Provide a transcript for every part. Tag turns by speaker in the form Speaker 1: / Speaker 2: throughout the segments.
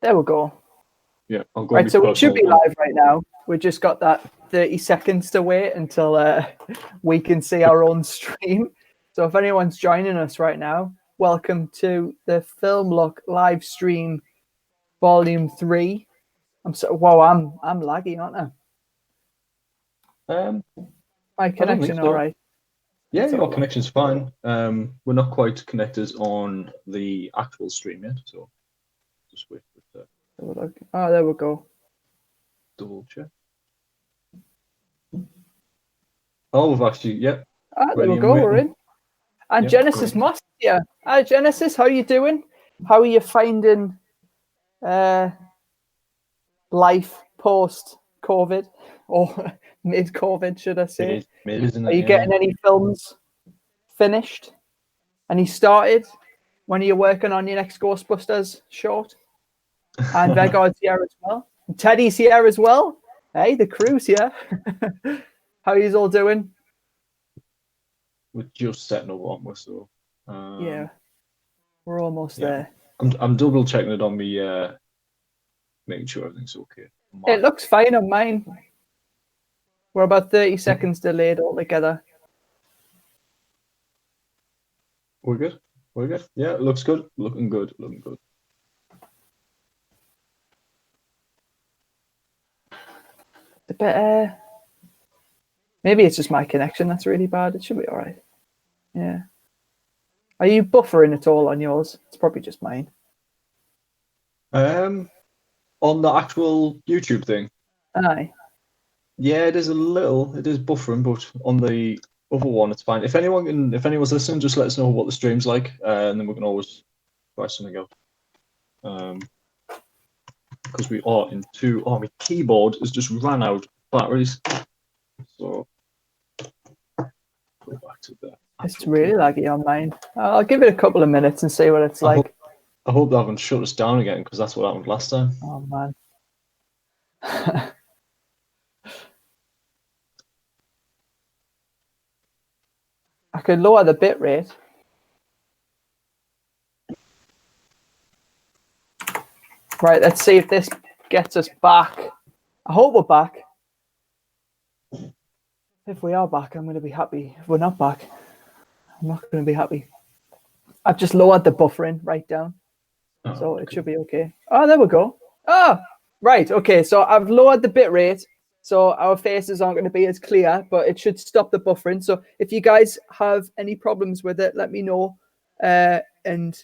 Speaker 1: There we go.
Speaker 2: Yeah, I'll go.
Speaker 1: Right, so we should be live right now. We just got that 30 seconds to wait until we can see our own stream. So if anyone's joining us right now, welcome to the Film Look live stream, Volume 3. I'm laggy, aren't
Speaker 2: I?
Speaker 1: My connection, all right?
Speaker 2: Yeah, your connection's fine. We're not quite connected on the actual stream yet, so just wait for it.
Speaker 1: Oh, there we go.
Speaker 2: Double check. Oh, we've actually,
Speaker 1: there we go. We're in. And Genesis Moss here. Hi, Genesis. How are you doing? How are you finding life post-COVID or mid-COVID, should I say? Are you getting any films finished? Any started? When are you working on your next Ghostbusters short? And Vegard's here as well. And Teddy's here as well. Hey, the crew's here. How are you all doing?
Speaker 2: We're just setting up on so
Speaker 1: yeah, we're almost there.
Speaker 2: I'm double checking it on me, making sure everything's okay.
Speaker 1: It looks fine on mine. We're about 30 seconds delayed altogether.
Speaker 2: We're good. Yeah, it looks good. Looking good.
Speaker 1: A bit, maybe it's just my connection that's really bad. It should be all right. Yeah. Are you buffering at all on yours? It's probably just mine.
Speaker 2: On the actual YouTube thing.
Speaker 1: Aye.
Speaker 2: Yeah, it is a little. It is buffering, but on the other one, it's fine. If anyone's listening, just let us know what the stream's like, and then we can always try something else. Because we are in two. Oh, my keyboard has just ran out of batteries. So go back to that.
Speaker 1: It's really laggy on mine. I'll give it a couple of minutes and see what it's like.
Speaker 2: I hope they haven't shut us down again, because that's what happened last time.
Speaker 1: Oh man. I could lower the bit rate. Right, let's see if this gets us back. I hope we're back. If we are back, I'm going to be happy. If we're not back, I'm not going to be happy. I've just lowered the buffering right down. So it should be okay. Oh, there we go. Oh, right. Okay, so I've lowered the bit rate. So our faces aren't going to be as clear, but it should stop the buffering. So if you guys have any problems with it, let me know. And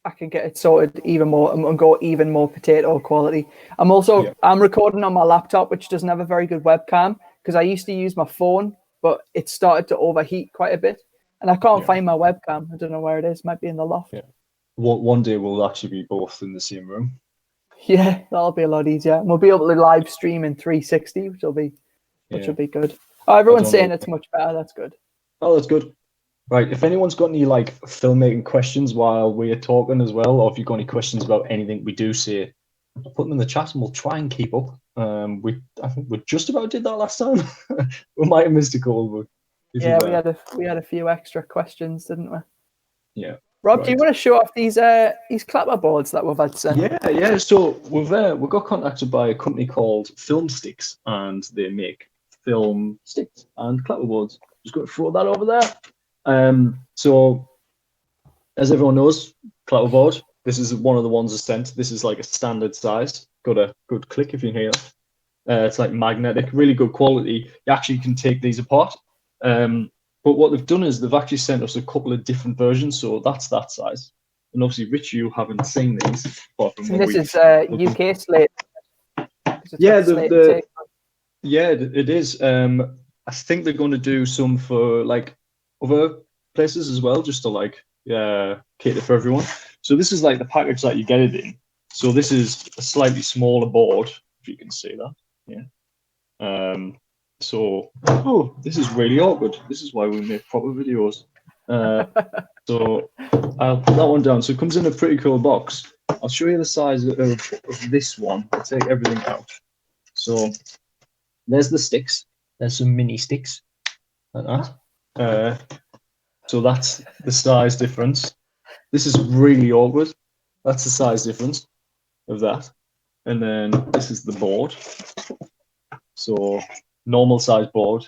Speaker 1: I can get it sorted even more and go even more potato quality. I'm recording on my laptop, which doesn't have a very good webcam, because I used to use my phone, but it started to overheat quite a bit. And I can't find my webcam. I don't know where it is. It might be in the loft. Yeah.
Speaker 2: One day we'll actually be both in the same room.
Speaker 1: Yeah, that'll be a lot easier. And we'll be able to live stream in 360, which will be good. Oh, everyone's saying it's much better. That's good.
Speaker 2: Oh, that's good. Right. If anyone's got any filmmaking questions while we're talking as well, or if you've got any questions about anything we do say, put them in the chat and we'll try and keep up. I think we just about did that last time. We might have missed a call, but
Speaker 1: we had a few extra questions, didn't we?
Speaker 2: Yeah.
Speaker 1: Rob, do you want to show off these clapper boards that we've had sent?
Speaker 2: Yeah. So we got contacted by a company called Film Sticks, and they make film sticks and clapper boards. Just going to throw that over there. So as everyone knows, clapperboard, this is one of the ones I sent. This is like a standard size. Got a good click if you hear that. It's like magnetic, really good quality. You actually can take these apart. But what they've done is they've actually sent us a couple of different versions. So that's that size. And obviously, Rich, you haven't seen these.
Speaker 1: So this is UK slate.
Speaker 2: Yeah, it is. I think they're going to do some for other places as well, just to cater for everyone. So this is like the package that you get it in. So this is a slightly smaller board, if you can see that. Yeah. So this is really awkward. This is why we make proper videos. So I'll put that one down. So it comes in a pretty cool box. I'll show you the size of this one. I'll take everything out. So there's the sticks. There's some mini sticks like that. So that's the size difference. This is really awkward. That's the size difference of that. And then this is the board. So normal size board,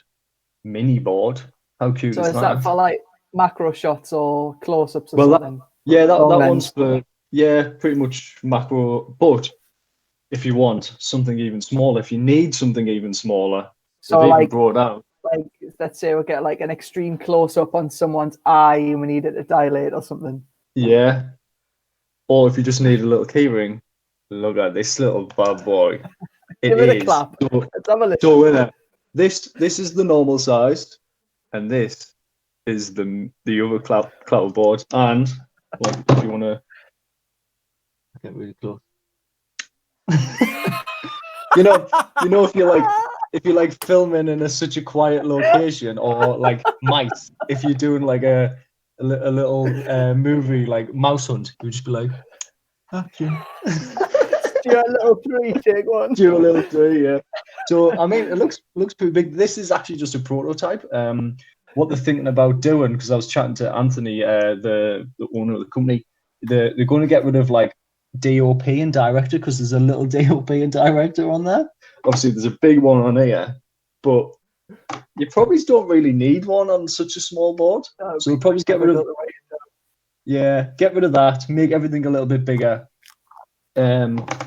Speaker 2: mini board. How cute
Speaker 1: So
Speaker 2: is
Speaker 1: is that for like macro shots or close-ups or something?
Speaker 2: That
Speaker 1: Long
Speaker 2: one's
Speaker 1: lens.
Speaker 2: for pretty much macro. But if you want something even smaller, if you need something even smaller,
Speaker 1: So
Speaker 2: they've even
Speaker 1: like
Speaker 2: brought out.
Speaker 1: like let's say we get like an extreme close-up on someone's eye and we need it to dilate or something.
Speaker 2: Yeah. Or if you just need a little keyring, look at this little bad boy.
Speaker 1: Give it a clap. Let's have a listen.
Speaker 2: So this is the normal size, and this is the other clapperboard. And if you want to get really close, you know if you like filming in such a quiet location, or like mice, if you're doing like a little movie like Mouse Hunt, you would just be like, action.
Speaker 1: Do a little 3, take 1.
Speaker 2: Do a little 3, yeah. So I mean, it looks pretty big. This is actually just a prototype. What they're thinking about doing, because I was chatting to Anthony, the owner of the company, they're going to get rid of like DOP and director, because there's a little DOP and director on there. Obviously, there's a big one on here, but you probably don't really need one on such a small board. So we'll probably get rid of that, make everything a little bit bigger.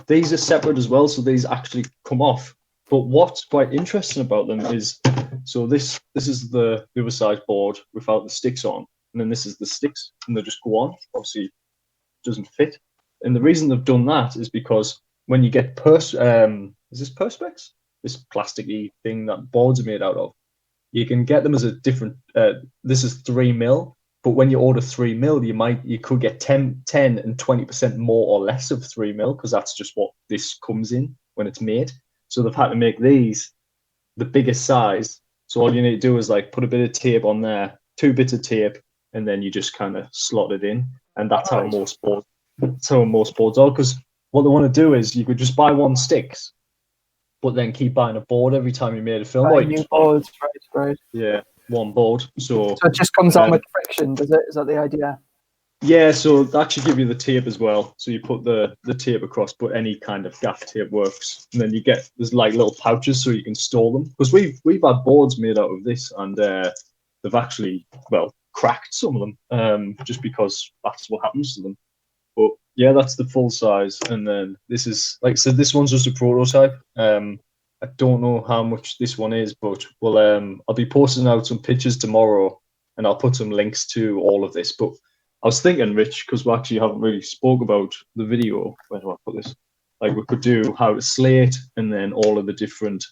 Speaker 2: These are separate as well, so these actually come off. But what's quite interesting about them is, so this is the other side board without the sticks on, and then this is the sticks, and they just go on. Obviously, it doesn't fit. And the reason they've done that is because when you get is this Perspex? This plasticky thing that boards are made out of, you can get them as a different. This is 3mm. But when you order 3mm, you could get 10 and 20% more or less of 3mm, because that's just what this comes in when it's made. So they've had to make these the biggest size. So all you need to do is like put a bit of tape on there, 2 bits of tape, and then you just kind of slot it in. And that's how most boards are. Because what they want to do is you could just buy 1 sticks, but then keep buying a board every time you made a film.
Speaker 1: Buy new boards, right.
Speaker 2: Yeah. 1 board. So
Speaker 1: it just comes on with friction, does it? Is that the idea?
Speaker 2: Yeah, so that should give you the tape as well. So you put the tape across, but any kind of gaff tape works. And then there's like little pouches so you can store them. Because we've had boards made out of this, and they've actually, cracked some of them, just because that's what happens to them. But yeah, that's the full size. And then this is, like I said, this one's just a prototype. I don't know how much this one is, but I'll be posting out some pictures tomorrow, and I'll put some links to all of this. But I was thinking, Rich, because we actually haven't really spoke about the video. Where do I put this? Like, we could do how to slate, and then all of the different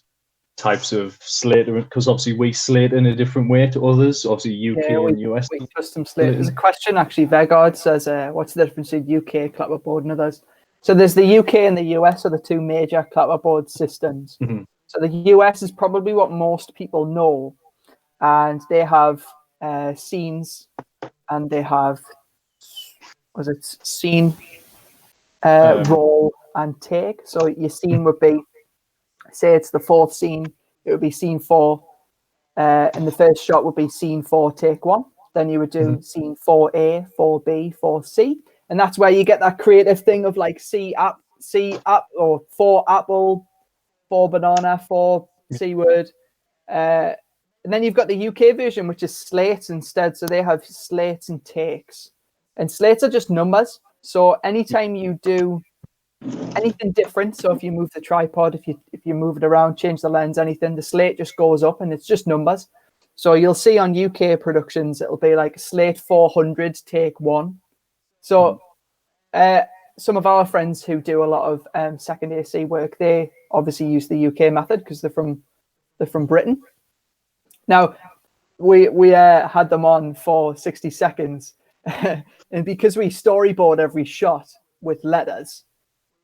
Speaker 2: types of slate, because obviously we slate in a different way to others. Obviously, UK and US.
Speaker 1: We custom slate. There's a question actually. Vegard says, "What's the difference between UK clapperboard and others?" So there's the UK and the US are the 2 major clapperboard systems.
Speaker 2: Mm-hmm.
Speaker 1: So the US is probably what most people know, and they have scenes, and they have scene, roll, and take. So your scene would be, say it's the 4th scene, it would be scene 4, and the first shot would be scene 4, take 1. Then you would do scene 4A, 4B, 4C. And that's where you get that creative thing of like C up, or 4 apple, 4 banana, 4 C word. And then you've got the UK version, which is slates instead. So they have slates and takes. And slates are just numbers. So anytime you do anything different, so if you move the tripod, if you move it around, change the lens, anything, the slate just goes up and it's just numbers. So you'll see on UK productions, it'll be like slate 400, take 1. So some of our friends who do a lot of second AC work, they obviously use the UK method because they're from Britain. Now, we had them on for 60 seconds, and because we storyboard every shot with letters,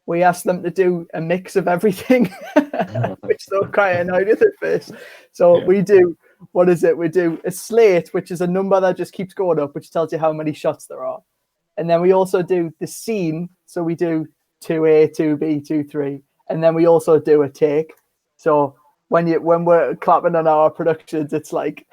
Speaker 1: we asked them to do a mix of everything, which they were quite annoyed with at first. So we do, what is it? We do a slate, which is a number that just keeps going up, which tells you how many shots there are. And then we also do the scene. So we do 2A, 2B, 2, 3. And then we also do a take. So when we're clapping on our productions, it's like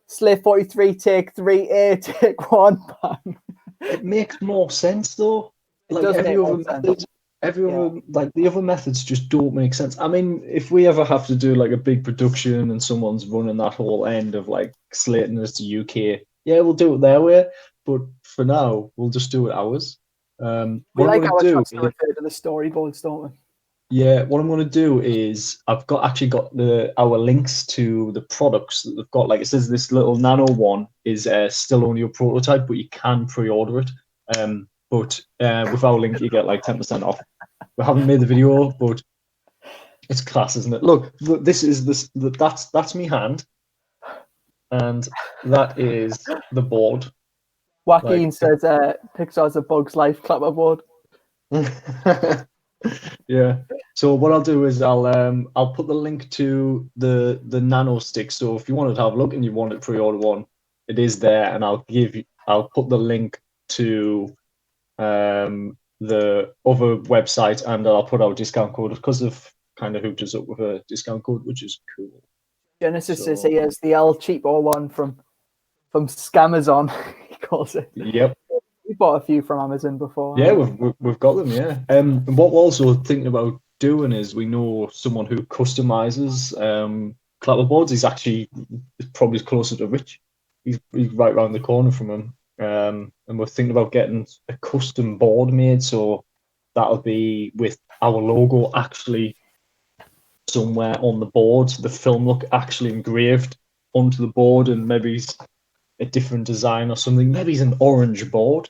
Speaker 1: slate 43, take 3A, take 1, bang.
Speaker 2: It makes more sense though. like
Speaker 1: does
Speaker 2: every
Speaker 1: make
Speaker 2: other
Speaker 1: more sense.
Speaker 2: method, like the other methods just don't make sense. I mean, if we ever have to do like a big production and someone's running that whole end of like slating us to UK, yeah, we'll do it their way. But for now, we'll just do it ours.
Speaker 1: We
Speaker 2: What I'm
Speaker 1: like
Speaker 2: going
Speaker 1: our
Speaker 2: to do
Speaker 1: chance to refer to the storyboards, don't we?
Speaker 2: yeah, what I'm going to do is I've actually got our links to the products that they've got. Like it says, this little nano one is still only a prototype, but you can pre-order it. But with our link, you get like 10% off. We haven't made the video, but it's class, isn't it? Look, that's me hand, and that is the board.
Speaker 1: Joaquin says Pixar's a Bug's Life clapperboard.
Speaker 2: Yeah. So what I'll do is I'll put the link to the nano stick. So if you wanted to have a look and you want to pre-order one, it is there, and I'll put the link to the other website, and I'll put our discount code because they've kind of hooked us up with a discount code, which is cool.
Speaker 1: Genesis says he has the El Cheapo one from Scamazon. He calls it.
Speaker 2: Yep.
Speaker 1: We bought a few from Amazon before.
Speaker 2: Yeah, we've got them. Yeah. And what we're also thinking about doing is we know someone who customizes clapperboards. He's actually probably closer to Rich. He's right around the corner from him. And we're thinking about getting a custom board made, so that'll be with our logo actually somewhere on the board, the film look actually engraved onto the board, and maybe a different design or something. Maybe it's an orange board.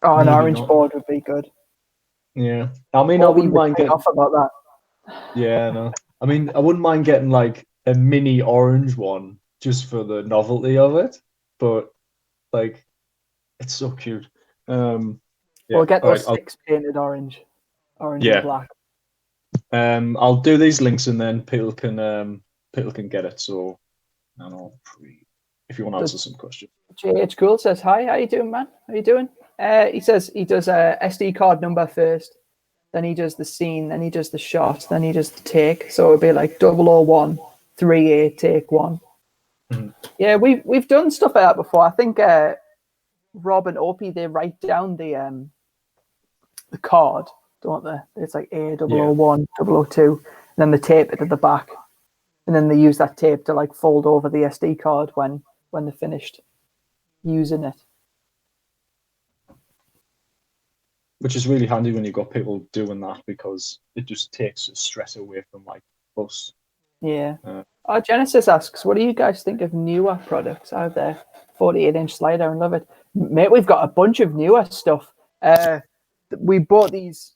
Speaker 1: Oh, an
Speaker 2: maybe
Speaker 1: orange
Speaker 2: not.
Speaker 1: board would be good.
Speaker 2: Yeah, I mean, I wouldn't mind getting
Speaker 1: off about that.
Speaker 2: Yeah, no. I mean, I wouldn't mind getting like a mini orange one just for the novelty of it, but like, it's so cute. Yeah.
Speaker 1: We'll get those
Speaker 2: All right,
Speaker 1: sticks painted orange and black.
Speaker 2: I'll do these links and then people can get it. So, I know, if you want to answer some questions.
Speaker 1: JH Cool says, "Hi, how you doing, man? How you doing?" He says he does a SD card number first, then he does the scene, then he does the shot, then he does the take. So it'll be like 001, 3A, take 1. Mm-hmm. Yeah, we've done stuff like that before. I think Rob and Opie, they write down the card, don't they? It's like A001, 002, and then they tape it at the back, and then they use that tape to like fold over the SD card when they're finished using it.
Speaker 2: Which is really handy when you've got people doing that, because it just takes the stress away from like us.
Speaker 1: Yeah. Genesis asks, what do you guys think of newer products out there? 48-inch slider and love it. Mate, we've got a bunch of newer stuff. We bought these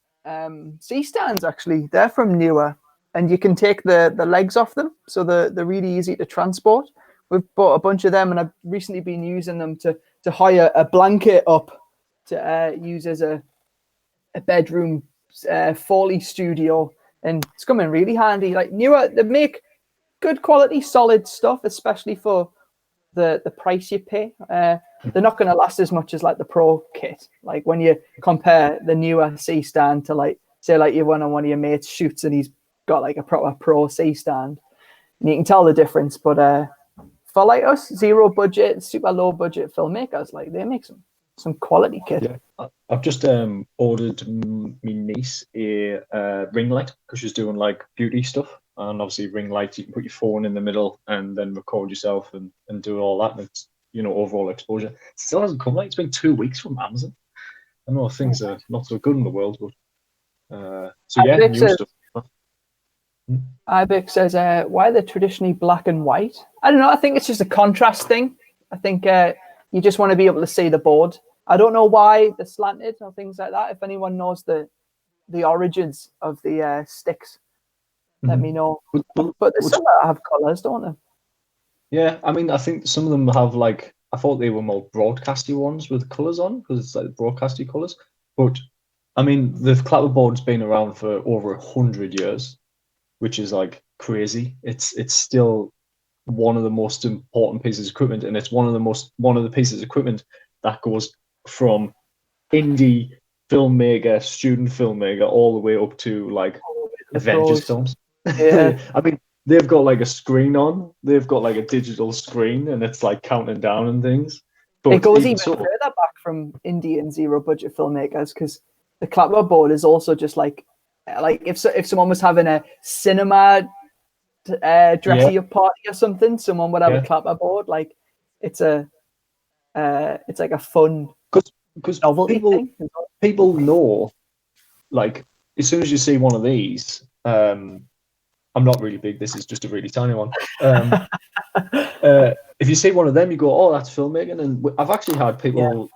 Speaker 1: C-stands, actually. They're from Newer, and you can take the legs off them, so they're really easy to transport. We've bought a bunch of them, and I've recently been using them to hire a blanket up to use as a bedroom Foley studio, and it's coming really handy. Like Newer, they make good quality, solid stuff, especially for the price you pay. They're not going to last as much as like the Pro kit. Like when you compare the Newer C-stand to like, say like you went on one of your mates' shoots and he's got like a proper Pro C-stand, and you can tell the difference. But for like us, zero budget, super low budget filmmakers, like they make some quality kit.
Speaker 2: Yeah, I've just ordered my niece a ring light, because she's doing like beauty stuff, and obviously ring light, you can put your phone in the middle and then record yourself and do all that, and it's, you know, overall exposure. It still hasn't come. Like, it's been 2 weeks from Amazon. I know things are not so good in the world, but so yeah, new stuff.
Speaker 1: Ibex says, why are they traditionally black and white? I don't know. I think it's just a contrast thing. I think you just want to be able to see the board. I don't know why they're slanted or things like that. If anyone knows the origins of the sticks, let me know. But there's some that have colours, don't they?
Speaker 2: Yeah, I mean, I think some of them have like, I thought they were more broadcasty ones with colours on, because it's like broadcasty colours. But I mean, the clapperboard's been around for over 100 years, which is like crazy. It's still one of the most important pieces of equipment, and it's one of the pieces of equipment that goes from indie filmmaker, student filmmaker, all the way up to like Avengers films.
Speaker 1: Yeah.
Speaker 2: I mean, they've got like a screen on. They've got like a digital screen, and it's like counting down and things. But
Speaker 1: it goes even further back from indie and zero budget filmmakers, because the clapperboard is also just like if someone was having a cinema dressy up party or something, someone would have a clapperboard. Like it's like a fun
Speaker 2: because
Speaker 1: novelty thing.
Speaker 2: People know, like, as soon as you see one of these, I'm not really big. This is just a really tiny one. If you see one of them, you go, "Oh, that's filmmaking." And I've actually had people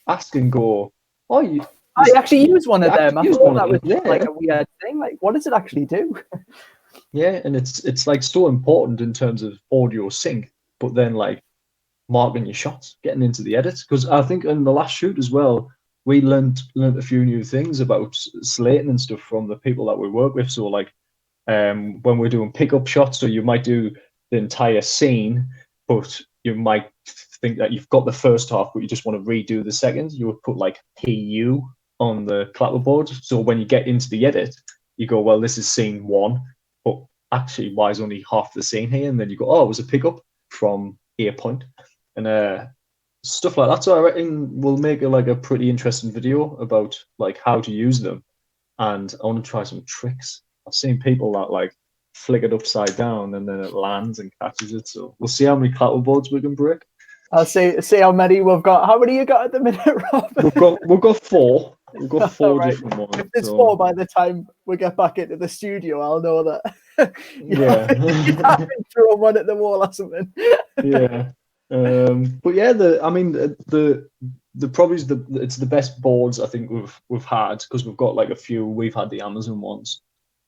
Speaker 2: ask and go, "Oh,
Speaker 1: I actually use one of them. I thought that was like
Speaker 2: yeah.
Speaker 1: a weird thing. Like, what does it actually do?"
Speaker 2: Yeah, and it's like so important in terms of audio sync, but then like marking your shots, getting into the edits. Because I think in the last shoot as well, we learned a few new things about slating and stuff from the people that we work with. So like when we're doing pickup shots, so you might do the entire scene, but you might think that you've got the first half, but you just want to redo the second. You would put like PU on the clapperboard. So when you get into the edit, you go, well, this is scene 1, but actually, why is only half the scene here? And then you go, oh, it was a pickup from A point, and stuff like that. So I reckon we'll make a pretty interesting video about like how to use them, and I want to try some tricks. I've seen people that like flick it upside down and then it lands and catches it. So we'll see how many clapperboards we can break.
Speaker 1: I'll see how many we've got. How many you got at the minute, Rob?
Speaker 2: We've got 4. We've got 4
Speaker 1: right.
Speaker 2: different ones.
Speaker 1: If there's 4 by the time we get back into the studio, I'll know that.
Speaker 2: you
Speaker 1: have been throwing one at the wall or something.
Speaker 2: Yeah. But yeah, the probably it's the best boards I think we've had, because we've got like a few. We've had the Amazon ones.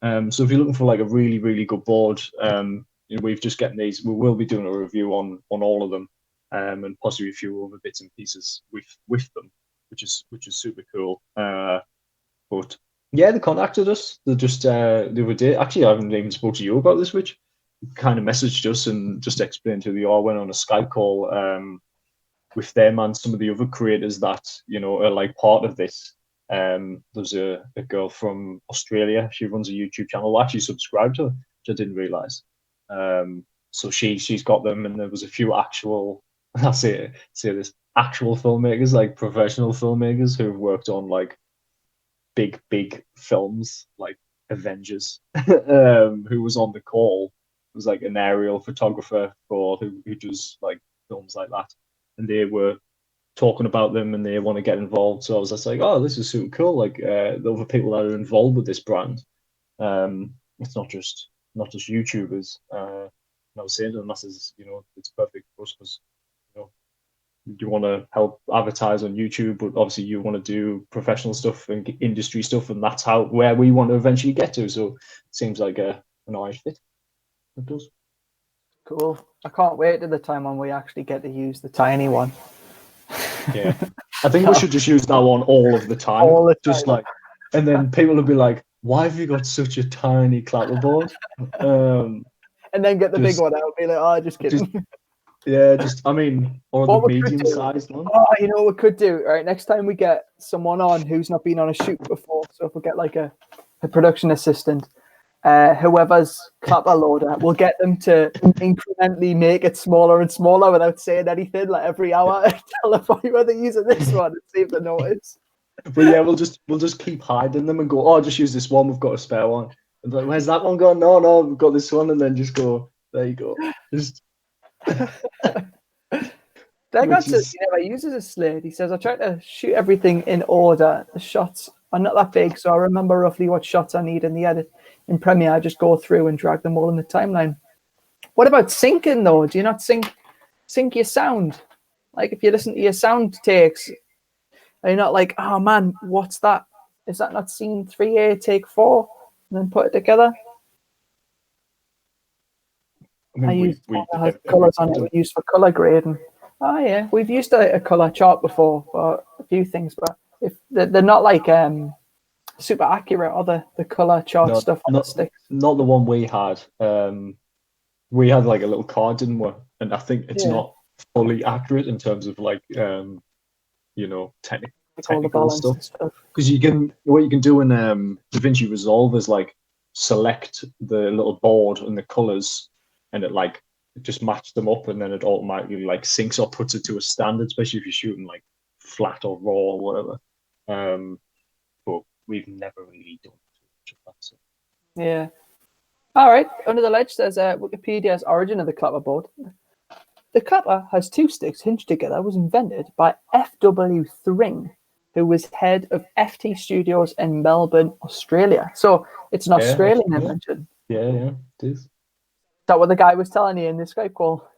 Speaker 2: So if you're looking for like a really really good board, we've just getting these. We will be doing a review on all of them, and possibly a few other bits and pieces with them, which is super cool. But yeah, they contacted us. They just the other day. Actually, I haven't even spoke to you about this, which kind of messaged us and just explained who they are. Went on a Skype call with them and some of the other creators that are like part of this. There's a girl from Australia. She runs a YouTube channel. I actually subscribed to her, which I didn't realize. So she's got them, and there was a few actual. I'll say this, actual filmmakers, like professional filmmakers who've worked on like big films like Avengers, who was on the call. It was like an aerial photographer who does like films like that, and they were talking about them and they want to get involved. So I was just like, oh, this is super cool. Like the other people that are involved with this brand. It's not just YouTubers. I was saying to them, it's perfect for us because you want to help advertise on YouTube, but obviously you want to do professional stuff and industry stuff, and that's where we want to eventually get to. So it seems like a nice fit. It does.
Speaker 1: Cool. I can't wait to the time when we actually get to use the tiny one.
Speaker 2: Yeah, I think we should just use that one all of the time. Just like, and then people will be like, "Why have you got such a tiny clapperboard?"
Speaker 1: And then get the big one out. Be like, "Oh, just kidding."
Speaker 2: Or the medium-sized one.
Speaker 1: Oh, what we could do? All right, next time we get someone on who's not been on a shoot before, so if we get like a production assistant, whoever's clapper loader, we'll get them to incrementally make it smaller and smaller without saying anything, like every hour, and tell them why they're using this one and see if they notice.
Speaker 2: But yeah, we'll just keep hiding them and go, oh, just use this one. We've got a spare one. And like, where's that one gone? No, we've got this one, and then just go. There you go. Just.
Speaker 1: He never uses a slate. He says, I try to shoot everything in order. The shots are not that big, so I remember roughly what shots I need in the edit. In Premiere, I just go through and drag them all in the timeline. What about syncing, though? Do you not sync your sound? Like, if you listen to your sound takes, are you not like, oh, man, what's that? Is that not scene 3A, take 4? And then put it together? I use colours on it. We use for colour grading. Oh yeah, we've used a colour chart before for a few things, but if they're not like super accurate, or the colour chart stuff on the sticks.
Speaker 2: Not the one we had. We had like a little card, didn't we? And I think it's not fully accurate in terms of like technical stuff. Because what you can do in DaVinci Resolve is like select the little board and the colours, and it just matches them up, and then it automatically like syncs or puts it to a standard, especially if you're shooting like flat or raw or whatever. we've never really done much of that. So.
Speaker 1: Yeah. All right. Under the ledge says Wikipedia's origin of the clapperboard. The clapper has two sticks hinged together. Was invented by F.W. Thring, who was head of FT Studios in Melbourne, Australia. So it's an Australian invention.
Speaker 2: Yeah, it is.
Speaker 1: Is that what the guy was telling you in the Skype call?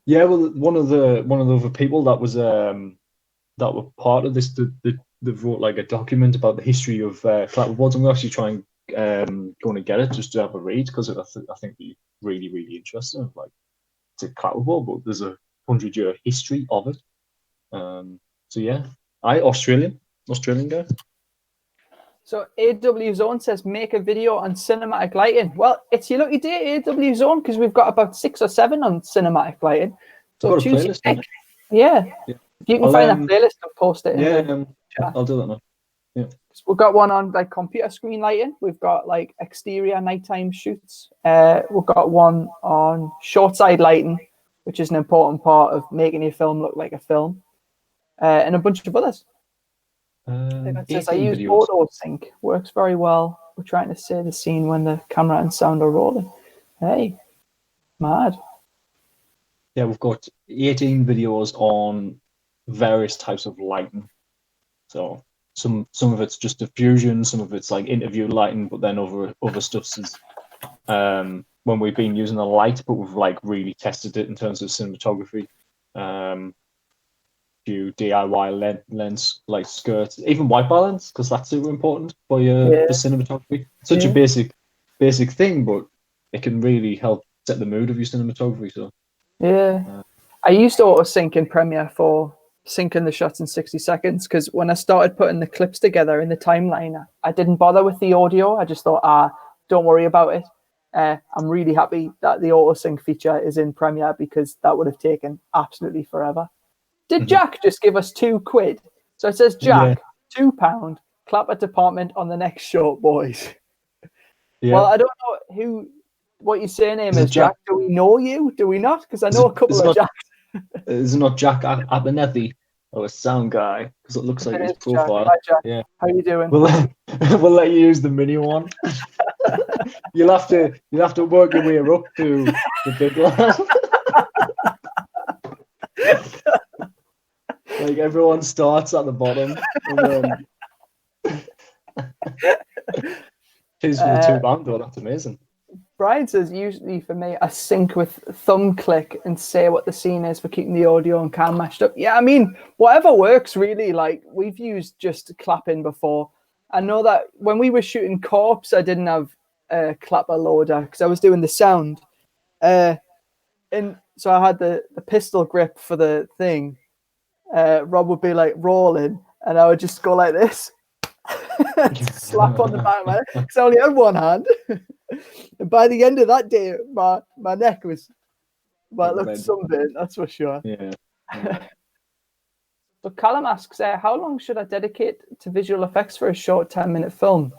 Speaker 2: Yeah, well, one of the other people that was that were part of this, they wrote like a document about the history of clapperboards, and we're actually trying going to get it just to have a read, because I think it'd be really, really interesting. Like, it's a clapperboard, but there's a 100-year history of it. So yeah, Australian guy.
Speaker 1: So AW Zone says make a video on cinematic lighting. Well, it's your lucky day, AW Zone, because we've got about 6 or 7 on cinematic lighting. So
Speaker 2: I've got a playlist.
Speaker 1: Yeah. If you can find that playlist, I'll post it.
Speaker 2: I'll do that now. Yeah.
Speaker 1: We've got one on like computer screen lighting. We've got like exterior nighttime shoots. We've got one on short side lighting, which is an important part of making your film look like a film, and a bunch of others. It says I use auto sync. Works very well. We're trying to say the scene when the camera and sound are rolling. Hey, mad.
Speaker 2: Yeah, we've got 18 videos on various types of lighting. So some of it's just diffusion, some of it's like interview lighting, but then other stuff is when we've been using the light, but we've like really tested it in terms of cinematography. Few DIY lens like skirts, even white balance, because that's super important for cinematography. Such a basic thing, but it can really help set the mood of your cinematography. So
Speaker 1: I used to auto sync in Premiere for syncing the shots in 60 seconds, because when I started putting the clips together in the timeline, I didn't bother with the audio. I just thought, don't worry about it. I'm really happy that the auto sync feature is in Premiere, because that would have taken absolutely forever. Did Jack just give us £2? So it says, Jack, £2, clapper department on the next short, boys. Yeah. Well, I don't know what your surname is, Jack. Do we know you? Do we not? Because I know a couple of Jacks.
Speaker 2: Is it not Jack Abernethy? Oh, a sound guy, because it looks like his profile.
Speaker 1: Jack. Hi, Jack. Yeah. How you doing?
Speaker 2: We'll let you use the mini one. You'll have to work your way up to the big one. Like, everyone starts at the bottom, and then choose for the £2 though. That's amazing.
Speaker 1: Brian says, usually for me, I sync with thumb click and say what the scene is for keeping the audio and cam matched up. Yeah, I mean, whatever works really. Like, we've used just clapping before. I know that when we were shooting Corpse, I didn't have a clapper loader because I was doing the sound. And so I had the pistol grip for the thing. Rob would be like rolling, and I would just go like this, slap on the back of my neck, because I only had one hand. And by the end of that day, my neck was, well, it looked sunburned, that's for sure.
Speaker 2: Yeah.
Speaker 1: So Callum asks, how long should I dedicate to visual effects for a short 10-minute film?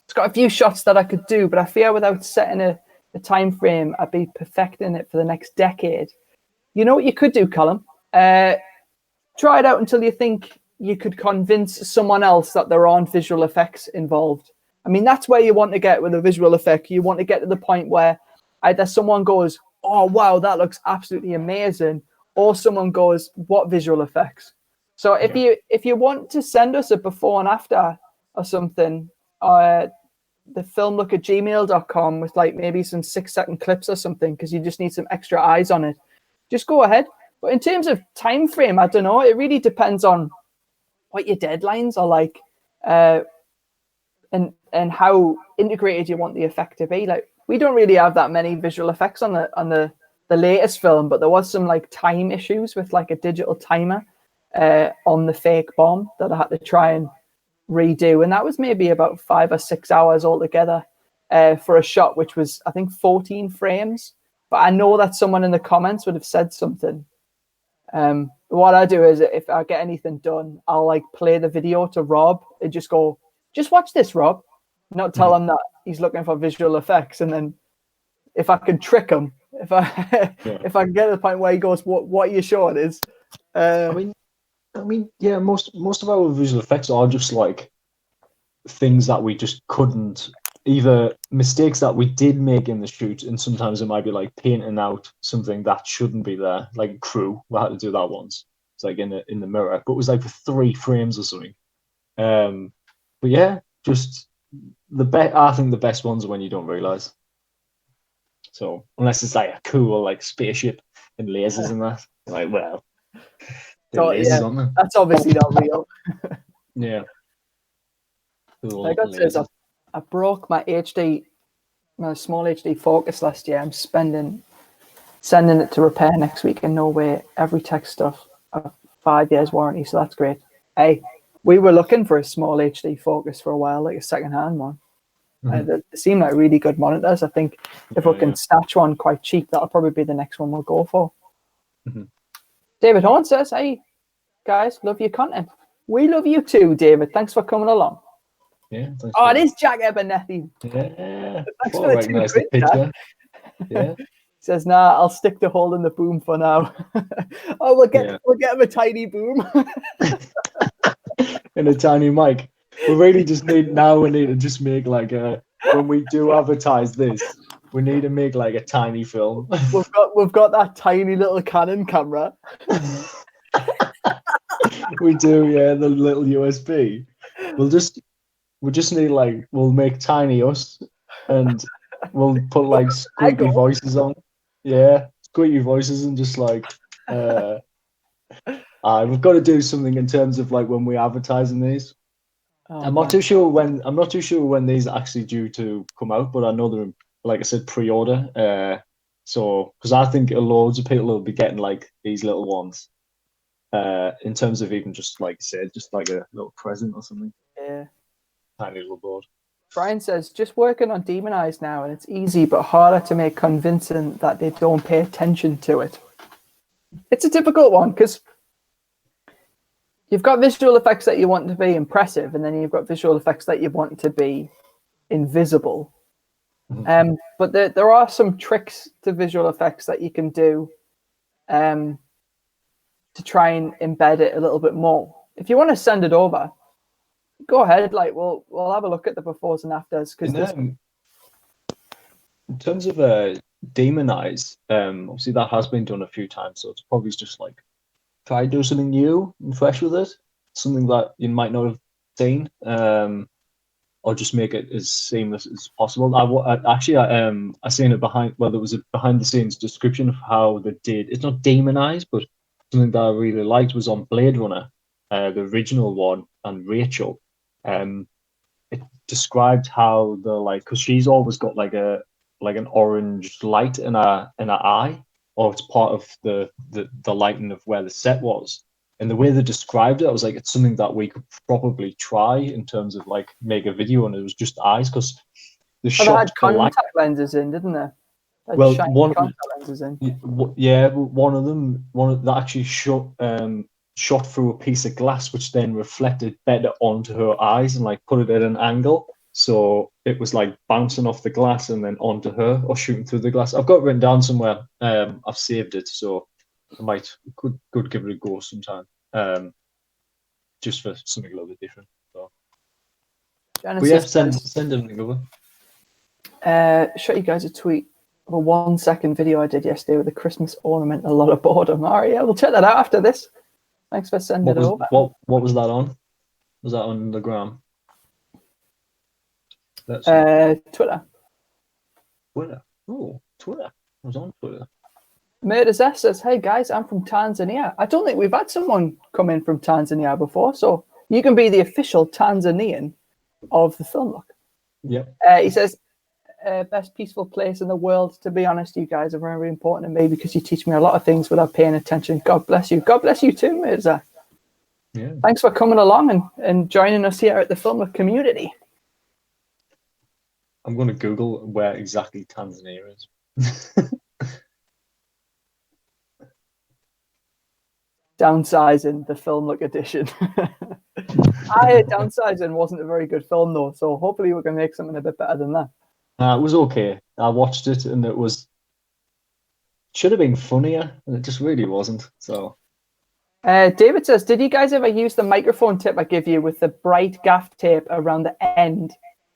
Speaker 1: It's got a few shots that I could do, but I fear without setting a time frame, I'd be perfecting it for the next decade. You know what you could do, Callum? Try it out until you think you could convince someone else that there aren't visual effects involved. I mean, that's where you want to get with a visual effect. You want to get to the point where either someone goes, oh, wow, that looks absolutely amazing, or someone goes, what visual effects? So if you want to send us a before and after or something, the filmlook@gmail.com with like maybe some 6-second clips or something, because you just need some extra eyes on it, just go ahead. But in terms of time frame, I don't know. It really depends on what your deadlines are like, and how integrated you want the effect to be. Like, we don't really have that many visual effects on the latest film, but there was some like time issues with like a digital timer on the fake bomb that I had to try and redo, and that was maybe about 5 or 6 hours altogether for a shot which was, I think, 14 frames. But I know that someone in the comments would have said something. What I do is, if I get anything done, I'll like play the video to Rob and just go, just watch this, Rob. Not tell him that he's looking for visual effects, and then if I can trick him, if I can get to the point where he goes, what are you sure it is?
Speaker 2: I mean, yeah, most of our visual effects are just like things that we just couldn't, either mistakes that we did make in the shoot, and sometimes it might be like painting out something that shouldn't be there, like Crew. We had to do that once. It's like in the mirror, but it was like for 3 frames or something. But yeah, just I think the best ones are when you don't realize. So unless it's like a cool like spaceship and lasers and that, like, well,
Speaker 1: so
Speaker 2: lasers
Speaker 1: yeah,
Speaker 2: on them.
Speaker 1: that's obviously not real.
Speaker 2: Yeah. Cool
Speaker 1: Like I said, I broke my small HD focus last year. I'm sending it to repair next week in Norway. Every tech stuff, 5 years warranty, so that's great. Hey, we were looking for a small HD focus for a while, like a second-hand one. They seem like really good monitors. I think if we can snatch one quite cheap, that'll probably be the next one we'll go for. David Horn says, hey, guys, love your content. We love you too, David. Thanks for coming along.
Speaker 2: Yeah.
Speaker 1: Oh, it is Jack Abernethy.
Speaker 2: Yeah.
Speaker 1: Thanks for the £2,
Speaker 2: picture. Yeah.
Speaker 1: Says, nah, I'll stick to holding the boom for now. Oh, we'll get him a tiny boom.
Speaker 2: And a tiny mic. We really just need to just make like when we do advertise this, we need to make like a tiny film.
Speaker 1: We've got that tiny little Canon camera.
Speaker 2: We do, yeah, the little USB. We just need like, we'll make tiny us, and we'll put like squeaky voices on. Yeah, squeaky voices, and just like we've got to do something in terms of like when we're advertising these. I'm not too sure when these are actually due to come out, but I know they're, like I said, pre-order. So because I think loads of people will be getting like these little ones. In terms of even just like I said, just like a little present or something.
Speaker 1: Yeah.
Speaker 2: Tiny little board.
Speaker 1: Brian says, just working on Demonized now, and it's easy but harder to make convincing that they don't pay attention to it. It's a difficult one because you've got visual effects that you want to be impressive, and then you've got visual effects that you want to be invisible. But there are some tricks to visual effects that you can do to try and embed it a little bit more. If you want to send it over, go ahead. Like we'll have a look at the befores and afters. Because
Speaker 2: in terms of Demonize, obviously that has been done a few times, so it's probably just like try to do something new and fresh with it, something that you might not have seen, or just make it as seamless as possible. I seen it there was a behind the scenes description of how they did. It's not Demonize, but something that I really liked was on Blade Runner, the original one, and Rachel. It described how because she's always got like an orange light in her eye, or it's part of the lighting of where the set was. And the way they described it, I was like, it's something that we could probably try in terms of like make a video, and it was just eyes because the shot
Speaker 1: had contact lenses in, didn't they?
Speaker 2: Well, one
Speaker 1: lenses in.
Speaker 2: Yeah, one of them that actually shot through a piece of glass, which then reflected better onto her eyes and like put it at an angle, so it was like bouncing off the glass and then onto her, or shooting through the glass. I've got it written down somewhere. I've saved it, so I could give it a go sometime. Just for something a little bit different. So. But yeah, send anything over.
Speaker 1: Show you guys a tweet of a 1-second video I did yesterday with a Christmas ornament and a lot of boredom. All right, yeah, we'll check that out after this. Thanks for sending it over.
Speaker 2: What was that on? Was that on the gram?
Speaker 1: Twitter.
Speaker 2: Twitter. Oh, Twitter. I was on Twitter.
Speaker 1: Murders S says, hey guys, I'm from Tanzania. I don't think we've had someone come in from Tanzania before, so you can be the official Tanzanian of the Film Look.
Speaker 2: Yeah.
Speaker 1: He says, best peaceful place in the world. To be honest, you guys are very important to me because you teach me a lot of things without paying attention. God bless you. God bless you too, Mirza.
Speaker 2: Yeah.
Speaker 1: Thanks for coming along and joining us here at the Film Look community.
Speaker 2: I'm going to Google where exactly Tanzania is.
Speaker 1: Downsizing, the Film Look edition. I heard Downsizing wasn't a very good film though, so hopefully we can make something a bit better than that.
Speaker 2: It was okay. I watched it and should have been funnier, and it just really wasn't. So
Speaker 1: David says, did you guys ever use the microphone tip I give you with the bright gaff tape around the end,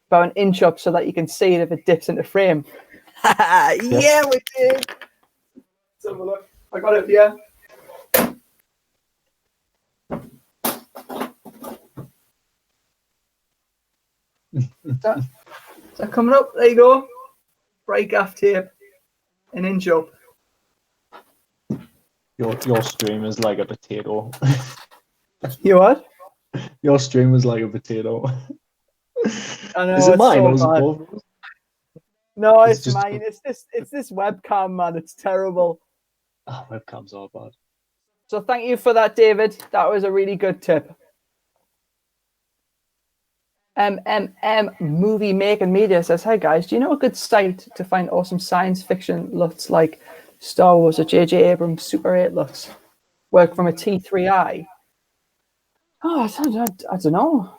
Speaker 1: about an inch up, so that you can see it if it dips into frame? Yeah, we did. Let's have a look. I got it here. Is that coming up? There you go. Bright gaff tape, an inch up.
Speaker 2: Your stream is like a potato.
Speaker 1: You what?
Speaker 2: Your stream is like a potato.
Speaker 1: I know,
Speaker 2: is it mine
Speaker 1: so
Speaker 2: or is it
Speaker 1: bad.
Speaker 2: both?
Speaker 1: No, it's mine. It's this webcam, man. It's terrible.
Speaker 2: Oh, webcams are bad.
Speaker 1: So thank you for that, David. That was a really good tip. Movie Making Media says, hi guys, do you know a good site to find awesome science fiction LUTs like Star Wars or J.J. Abrams Super 8 LUTs? Work from a T3i? Oh, I don't know.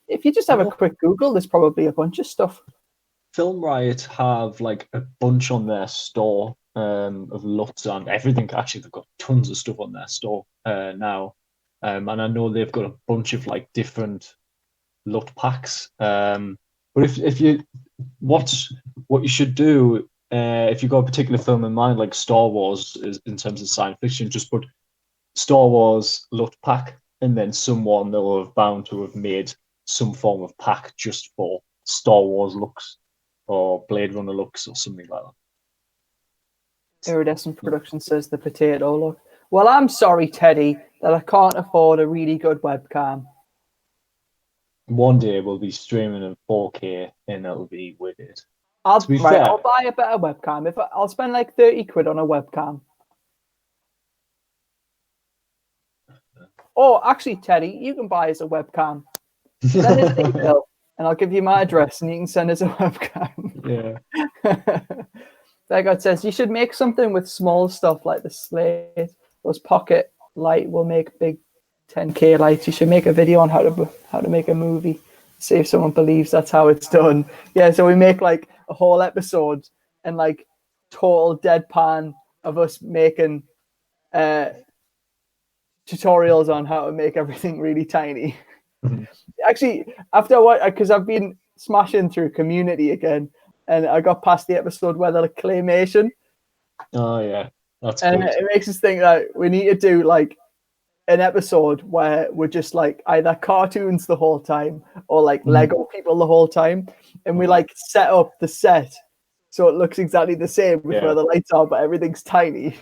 Speaker 1: If you just have a quick Google, there's probably a bunch of stuff.
Speaker 2: Film Riot have like a bunch on their store of LUTs and everything. Actually, they've got tons of stuff on their store now. And I know they've got a bunch of like different LUT packs. But if you what you should do if you've got a particular film in mind, like Star Wars is in terms of science fiction, just put Star Wars LUT pack, and then someone they'll have bound to have made some form of pack just for Star Wars looks or Blade Runner looks or something like that.
Speaker 1: Iridescent Production says the potato look. Well, I'm sorry, Teddy, that I can't afford a really good webcam.
Speaker 2: One day we'll be streaming in 4K and it'll be wicked.
Speaker 1: I'll buy a better webcam. I'll spend like 30 quid on a webcam. Oh, actually, Teddy, you can buy us a webcam. Send us an email, and I'll give you my address, and you can send us a webcam.
Speaker 2: Yeah.
Speaker 1: Begod says you should make something with small stuff like the slate. Those pocket light will make big 10K lights. You should make a video on how to make a movie. See if someone believes that's how it's done. Yeah, so we make like a whole episode and like total deadpan of us making tutorials on how to make everything really tiny.
Speaker 2: Mm-hmm.
Speaker 1: Actually, after what, because I've been smashing through Community again, and I got past the episode where they're like claymation.
Speaker 2: Oh yeah, that's
Speaker 1: and
Speaker 2: good.
Speaker 1: It makes us think that we need to do like an episode where we're just like either cartoons the whole time or like Lego people the whole time, and we like set up the set so it looks exactly the same with where the lights are, but everything's tiny.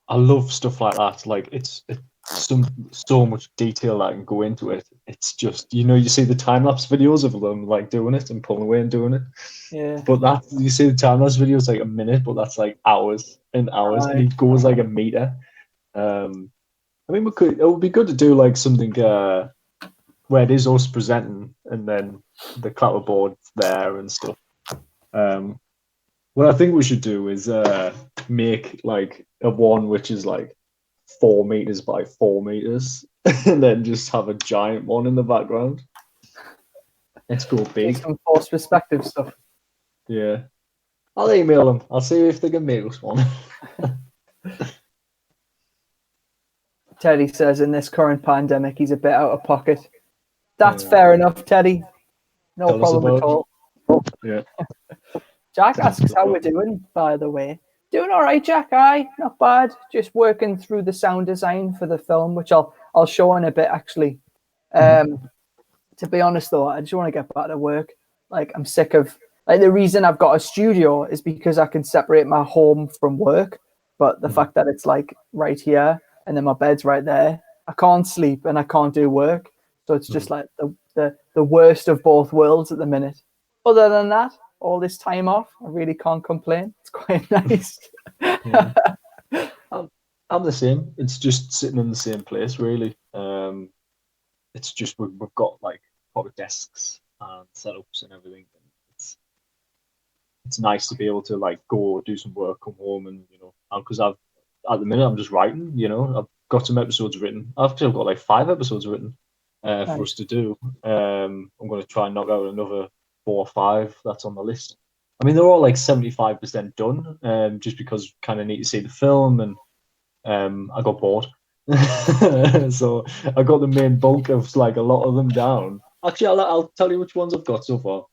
Speaker 2: I love stuff like that. Like it's so much detail that can go into it. It's just, you see the time lapse videos of them like doing it and pulling away and doing it.
Speaker 1: Yeah.
Speaker 2: But that you see the time lapse videos like a minute, but that's like hours and hours, and it goes like a meter. I mean, it would be good to do like something where it is us presenting and then the clapperboard there and stuff. What I think we should do is make like a one which is like 4 meters by 4 meters, and then just have a giant one in the background. Let's go big.
Speaker 1: Some forced perspective stuff.
Speaker 2: Yeah, I'll email them. I'll see if they can make us one.
Speaker 1: Teddy says in this current pandemic, he's a bit out of pocket. That's fair enough, Teddy. No problem at all.
Speaker 2: Yeah.
Speaker 1: Jack asks how we're doing, by the way. Doing all right, Jack. Aye, not bad. Just working through the sound design for the film, which I'll show in a bit, actually. To be honest, though, I just want to get back to work. Like, I'm sick of... Like, the reason I've got a studio is because I can separate my home from work. But the fact that it's, like, right here, and then my bed's right there, I can't sleep and I can't do work. So it's just, like, the worst of both worlds at the minute. Other than that, all this time off, I really can't complain. It's quite nice.
Speaker 2: I'm the same. It's just sitting in the same place, really. It's just we've got like proper desks and setups and everything. It's nice to be able to like go do some work, come home, and because at the minute I'm just writing. I've got some episodes written. I've got like 5 episodes written for us to do. I'm going to try and knock out another 4 or 5 that's on the list. I mean, they're all like 75% done, just because kind of need to see the film, and I got bored. So I got the main bulk of like a lot of them down. Actually, I'll tell you which ones I've got so far.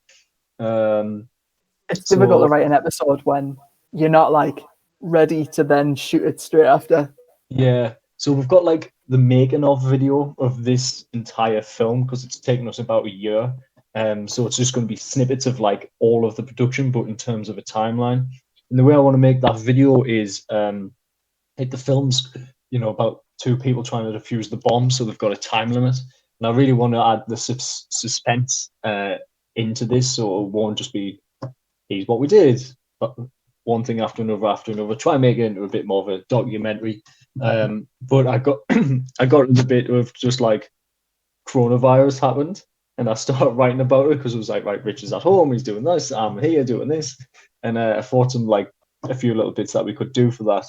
Speaker 1: It's difficult to write an episode when you're not like ready to then shoot it straight after.
Speaker 2: Yeah. So we've got like the making of video of this entire film because it's taken us about a year. So it's just going to be snippets of like all of the production, but in terms of a timeline. And the way I want to make that video is like the film's, about two people trying to defuse the bomb, so they've got a time limit. And I really want to add the suspense into this, so it won't just be, here's what we did, but one thing after another. Try and make it into a bit more of a documentary. But I got I got in the bit of just like coronavirus happened, and I started writing about it because it was like, right, Richard's at home, he's doing this, I'm here doing this, and I thought some like a few little bits that we could do for that.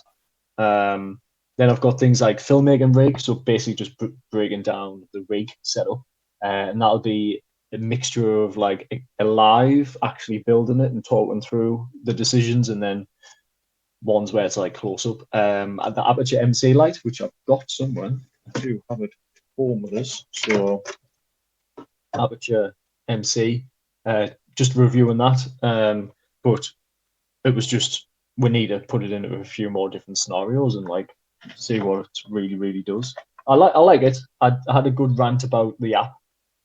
Speaker 2: Then I've got things like filmmaking rig, so basically just breaking down the rig setup, and that'll be a mixture of like alive, actually building it and talking through the decisions, and then ones where it's like close up. At the Aperture MC light, which I've got somewhere, I do have it home with us. So Aperture MC, just reviewing that. But it was just we need to put it into a few more different scenarios and like see what it really does. I like it. I had a good rant about the app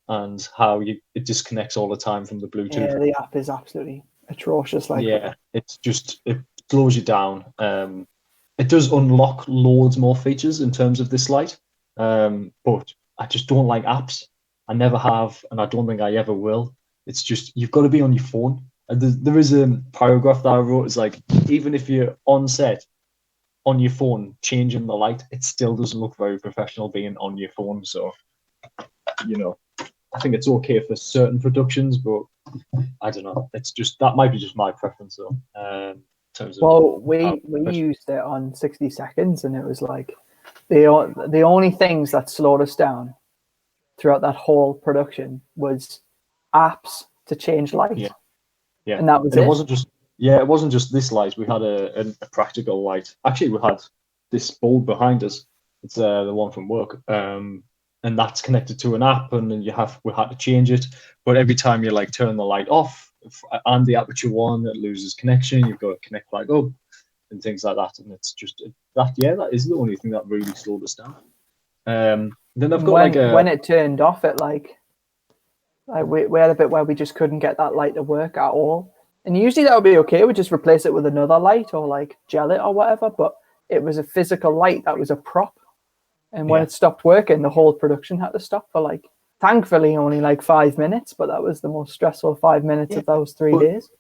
Speaker 2: and how it disconnects all the time from the Bluetooth.
Speaker 1: Yeah, the app is absolutely atrocious. Like,
Speaker 2: yeah, it's just it slows you down. It does unlock loads more features in terms of this light, but I just don't like apps. I never have, and I don't think I ever will. It's just you've got to be on your phone. And there is a paragraph that I wrote. It's like even if you're on set on your phone changing the light, it still doesn't look very professional being on your phone. So, I think it's okay for certain productions, but I don't know. It's just that might be just my preference though. In terms of
Speaker 1: we used it on 60 seconds, and it was like the only things that slowed us down throughout that whole production was apps to change light.
Speaker 2: Yeah,
Speaker 1: and that was
Speaker 2: it wasn't just this light. We had a practical light. Actually, we had this bulb behind us. It's the one from work, and that's connected to an app, and then we had to change it. But every time you like turn the light off and the aperture one, it loses connection. You've got to connect back up and things like that. And it's just that is the only thing that really slowed us down. Then I've got
Speaker 1: when it turned off, it like we had a bit where we just couldn't get that light to work at all. And usually that would be okay. We just replace it with another light or like gel it or whatever. But it was a physical light that was a prop. And when it stopped working, the whole production had to stop for like, thankfully, only like 5 minutes. But that was the most stressful 5 minutes of those 3 days.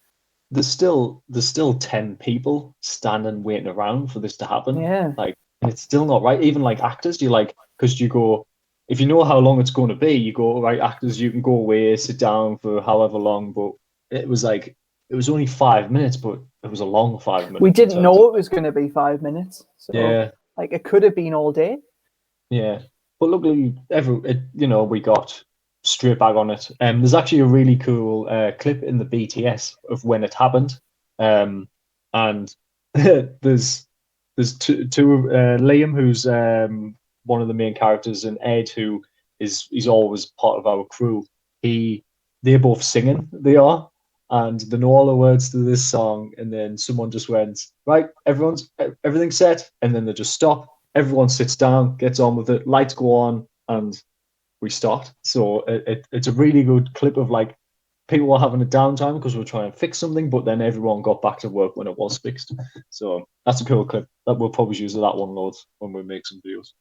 Speaker 2: There's still 10 people standing waiting around for this to happen.
Speaker 1: Yeah.
Speaker 2: Like, and it's still not right. Even like actors, you like, because you go, if you know how long it's going to be, you go, right, actors, you can go away, sit down for however long. But it was only 5 minutes, but it was a long 5 minutes.
Speaker 1: We didn't know it was going to be 5 minutes. So,
Speaker 2: yeah.
Speaker 1: Like, it could have been all day.
Speaker 2: Yeah. But luckily, we got straight back on it. There's actually a really cool clip in the BTS of when it happened. And there's two Liam, who's one of the main characters, and Ed, who he's always part of our crew. They're both singing. They are, and they know all the words to this song. And then someone just went, right, everything's set, and then they just stop. Everyone sits down, gets on with it. Lights go on, and we start. So it's a really good clip of like people were having a downtime because we were trying to fix something, but then everyone got back to work when it was fixed. So that's a cool clip that we'll probably use that one loads when we make some videos.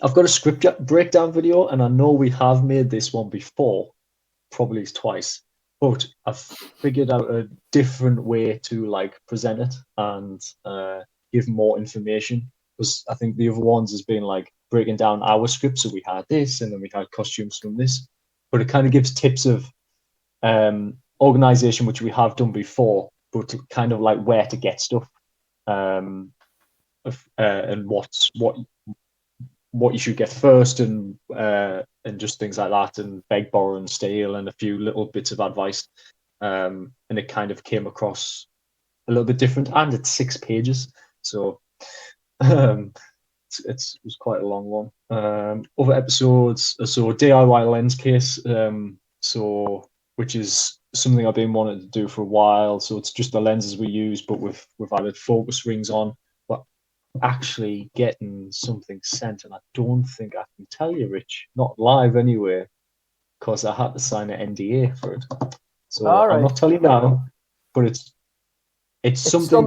Speaker 2: I've got a script breakdown video, and I know we have made this one before, probably twice, but I've figured out a different way to like present it and give more information, because I think the other ones has been like breaking down our script. So we had this, and then we had costumes from this, but it kind of gives tips of organization, which we have done before, but kind of like where to get stuff, and what you should get first, and just things like that, and beg, borrow, and steal, and a few little bits of advice. And it kind of came across a little bit different, and it's 6 pages, so it was quite a long one. Other episodes, so DIY lens case, which is something I've been wanting to do for a while. So it's just the lenses we use, but we've added focus rings on. But actually getting something sent, and I don't think I can tell you, Rich, not live anyway, because I had to sign an NDA for it. So I'm not telling you now, but it's something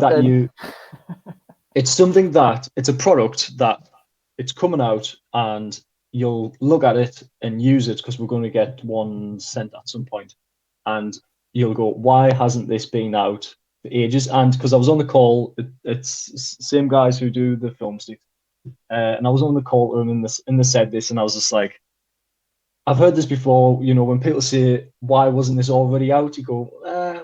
Speaker 2: that it's a product that it's coming out, and you'll look at it and use it, because we're going to get one sent at some point, and you'll go, why hasn't this been out for ages? And because I was on the call, it's same guys who do the film stuff, and I was on the call to them, and they said this, and I was just like, I've heard this before, you know, when people say, why wasn't this already out? You go,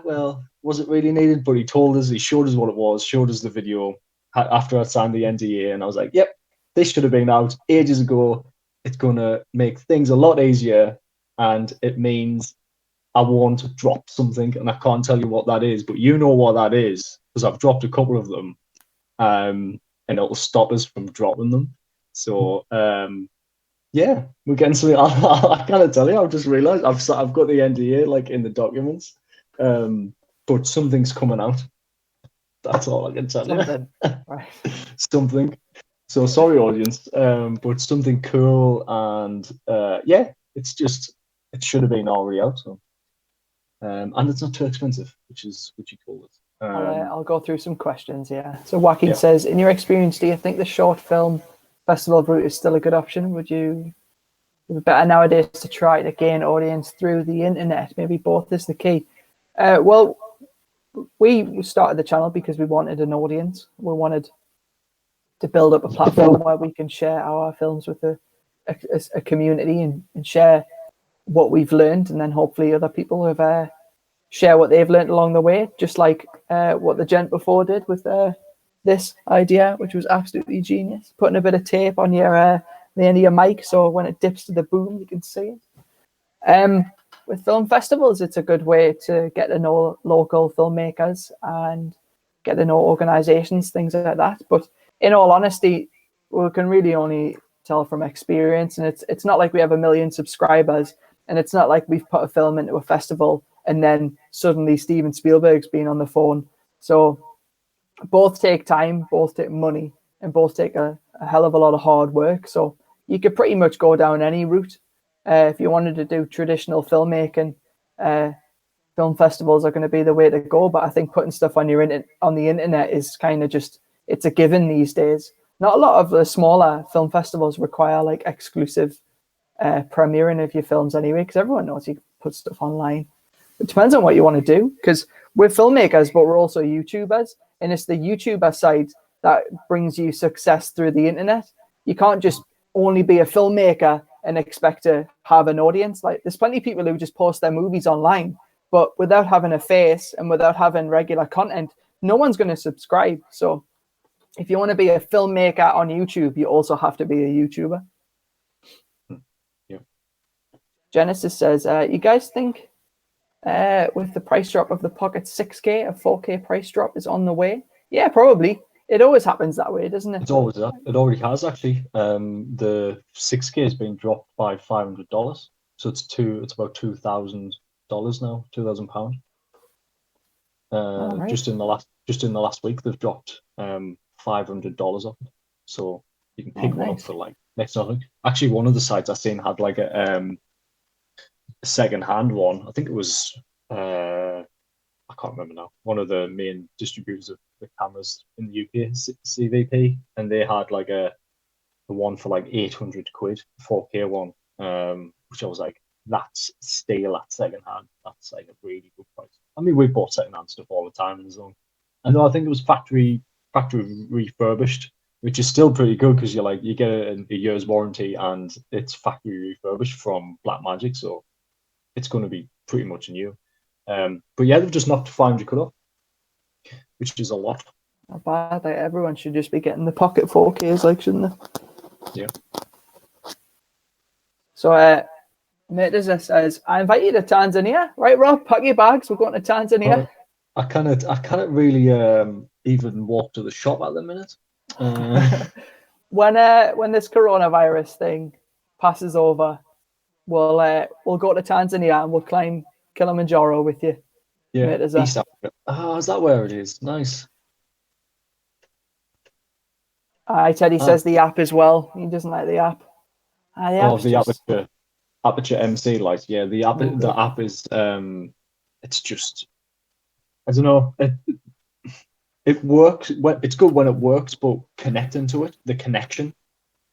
Speaker 2: well, was it really needed? But he told us, he showed us what it was, showed us the video after I signed the NDA, and I was like, yep, this should have been out ages ago. It's going to make things a lot easier, and it means I won't drop something, and I can't tell you what that is, but you know what that is, because I've dropped a couple of them, and it'll stop us from dropping them. So, yeah, we're getting something. I can't tell you. I've just realised I've got the NDA like in the documents, but something's coming out. That's all I can tell you.
Speaker 1: Right.
Speaker 2: Something. So sorry, audience, but something cool, and yeah, it's just it should have been already out. So, and it's not too expensive, which you call it.
Speaker 1: I'll go through some questions. Yeah. So Joaquin says, in your experience, do you think the short film festival route is still a good option? Would you be better nowadays to try to gain audience through the internet? Maybe both is the key. Well, we started the channel because we wanted an audience. We wanted to build up a platform where we can share our films with a community and share what we've learned, and then hopefully other people have share what they've learned along the way, just like what the gent before did with this idea, which was absolutely genius. Putting a bit of tape on the end of your mic, so when it dips to the boom, you can see it. With film festivals, it's a good way to get to know local filmmakers and get to know organizations, things like that. But in all honesty, we can really only tell from experience, and it's not like we have 1 million subscribers, and it's not like we've put a film into a festival and then suddenly Steven Spielberg's been on the phone. So both take time, both take money, and both take a hell of a lot of hard work. So you could pretty much go down any route. If you wanted to do traditional filmmaking, film festivals are going to be the way to go. But I think putting stuff on the internet is kind of just, it's a given these days. Not a lot of the smaller film festivals require like exclusive premiering of your films anyway, because everyone knows you can put stuff online. It depends on what you want to do, because we're filmmakers, but we're also YouTubers, and it's the YouTuber side that brings you success through the internet. You can't just only be a filmmaker and expect to have an audience. Like, there's plenty of people who just post their movies online, but without having a face and without having regular content, no one's going to subscribe. So if you want to be a filmmaker on YouTube, you also have to be a YouTuber.
Speaker 2: Yeah.
Speaker 1: Genesis says, you guys think with the price drop of the Pocket 6K, a 4K price drop is on the way? Yeah, probably. It always happens that way, doesn't it?
Speaker 2: It's always that. It already has, actually. The 6K has been dropped by $500, so it's about $2,000 now, £2,000.
Speaker 1: Right.
Speaker 2: Just in the last week, they've dropped $500 off it. So you can pick one up for like next to nothing. Actually, one of the sites I seen had like a second-hand one. I think it was I can't remember now. One of the main distributors of the cameras in the UK, CVP, and they had like a one for like 800 quid, 4K one, which I was like, that's steal at second-hand. That's like a really good price. I mean, we bought second-hand stuff all the time in the zone. And I think it was factory refurbished, which is still pretty good, because you get a year's warranty and it's factory refurbished from Blackmagic, so it's going to be pretty much new. But yeah, they've just knocked 500 quid off, which is a lot.
Speaker 1: Not bad. Like, everyone should just be getting the Pocket 4Ks, like, shouldn't they?
Speaker 2: Yeah.
Speaker 1: So, Mate says, I invite you to Tanzania, right, Rob? Pack your bags. We're going to Tanzania.
Speaker 2: I can't really even walk to the shop at the minute.
Speaker 1: when this coronavirus thing passes over, we'll go to Tanzania and we'll climb Kilimanjaro with you.
Speaker 2: Yeah,
Speaker 1: Mate,
Speaker 2: East Africa. Oh, is that where it is? Nice.
Speaker 1: Teddy says the app as well. He doesn't like the app.
Speaker 2: The aperture MC light. Yeah, the app is it's just, I don't know. It works. It's good when it works, but connecting to it, the connection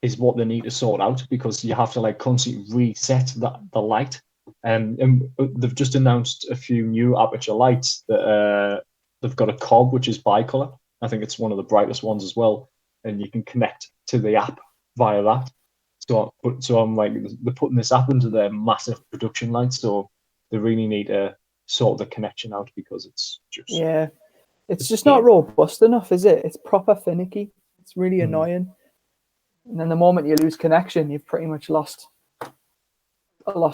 Speaker 2: is what they need to sort out, because you have to like constantly reset the light. And they've just announced a few new aperture lights that they've got a cob which is bicolor. I think it's one of the brightest ones as well, and you can connect to the app via that. So I'm like, they're putting this app into their massive production lights, so they really need to sort the connection out, because it's just
Speaker 1: it's just not robust enough, is it? It's proper finicky. It's really annoying. And then the moment you lose connection, you've pretty much lost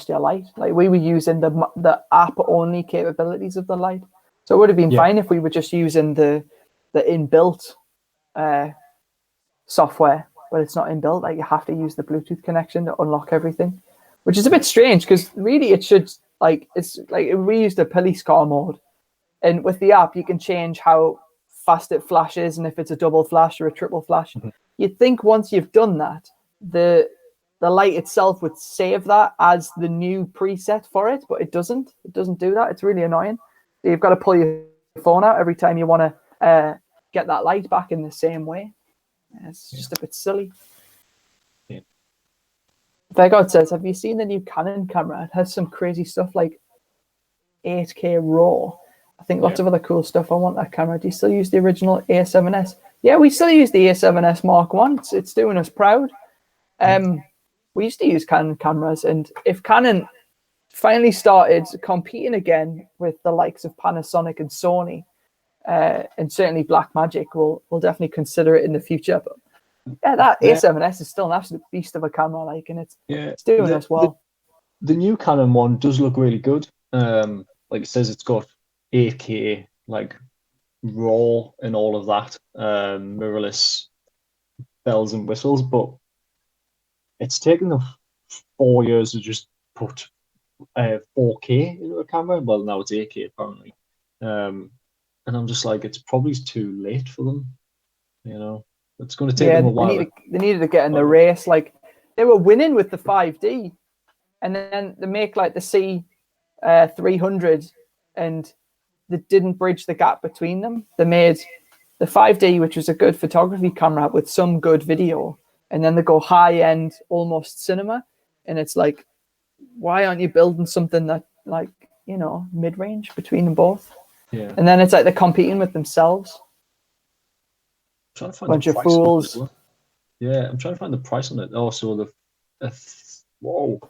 Speaker 1: your light. Like, we were using the app only capabilities of the light, so it would have been fine if we were just using the inbuilt software, but it's not inbuilt. Like, you have to use the Bluetooth connection to unlock everything, which is a bit strange, because really it should, like, it's like we used a police car mode, and with the app you can change how fast it flashes and if it's a double flash or a triple flash. You'd think once you've done that, the light itself would save that as the new preset for it, but it doesn't do that. It's really annoying. So you've got to pull your phone out every time you want to get that light back in the same way. It's just a bit silly. Vegard says, have you seen the new Canon camera? It has some crazy stuff like 8K RAW. I think lots of other cool stuff. I want that camera. Do you still use the original A7S? Yeah, we still use the A7S Mark I. It's doing us proud. We used to use Canon cameras, and if Canon finally started competing again with the likes of Panasonic and Sony, and certainly Blackmagic, we'll definitely consider it in the future. But that A7S is still an absolute beast of a camera, like, and it's doing us well.
Speaker 2: The new Canon one does look really good. Like it says, it's got 8K like RAW and all of that, mirrorless bells and whistles, but it's taken them 4 years to just put 4K into a camera. Well, now it's 8K apparently, and I'm just like, it's probably too late for them. You know, it's going to take them a while.
Speaker 1: They needed to get in the race. Like, they were winning with the 5D, and then they make like the C300, and they didn't bridge the gap between them. They made the 5D, which was a good photography camera with some good video, and then they go high-end, almost cinema, and it's like, why aren't you building something that, like, you know, mid-range between them both?
Speaker 2: Yeah.
Speaker 1: And then it's like they're competing with themselves.
Speaker 2: I'm trying to find
Speaker 1: bunch
Speaker 2: the
Speaker 1: of
Speaker 2: price
Speaker 1: fools.
Speaker 2: on it. Yeah, I'm trying to find the price on it. Oh, so whoa,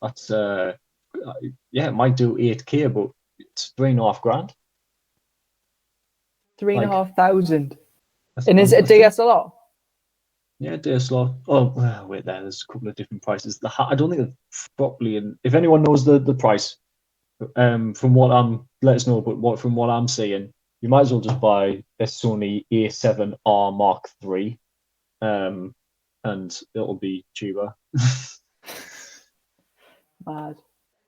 Speaker 2: that's it might do 8K, but it's $3,500.
Speaker 1: 3,500. And is it a DSLR?
Speaker 2: Yeah, DSLR. Oh, wait, there's a couple of different prices. I don't think it's properly. And if anyone knows the price, from what let us know. But from what I'm seeing, you might as well just buy a Sony A7R Mark III, and it'll be cheaper.
Speaker 1: Mad.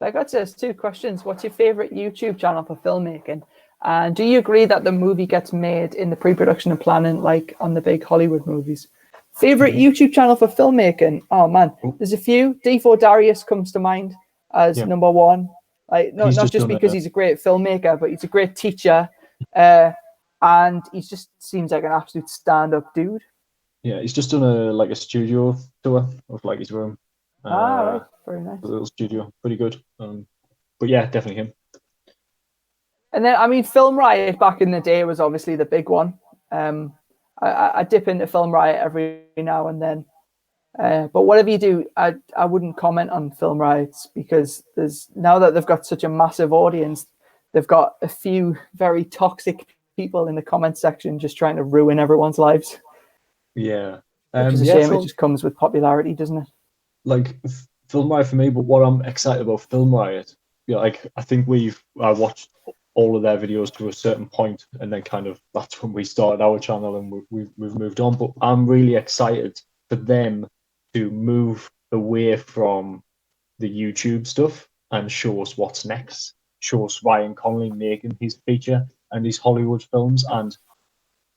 Speaker 1: I got to ask 2 questions. What's your favorite YouTube channel for filmmaking? And do you agree that the movie gets made in the pre-production and planning, like on the big Hollywood movies? Favorite YouTube channel for filmmaking? Oh man, there's a few. D4 Darius comes to mind as number one. Like, not just because he's a great filmmaker, but he's a great teacher, and he just seems like an absolute stand-up dude.
Speaker 2: Yeah, he's just done a studio tour of like his room.
Speaker 1: Right, very nice.
Speaker 2: A little studio, pretty good. But yeah, definitely him.
Speaker 1: And then, I mean, Film Riot back in the day was obviously the big one. I dip into Film Riot every now and then. But whatever you do, I wouldn't comment on Film Riots, because now that they've got such a massive audience, they've got a few very toxic people in the comment section just trying to ruin everyone's lives.
Speaker 2: Yeah.
Speaker 1: Which is a shame. It just comes with popularity, doesn't it?
Speaker 2: Like, Film Riot for me, but what I'm excited about Film Riot, like, I think I watched all of their videos to a certain point, and then kind of that's when we started our channel, and we've moved on. But I'm really excited for them to move away from the YouTube stuff and show us what's next. Show us Ryan Connolly making his feature and his Hollywood films. And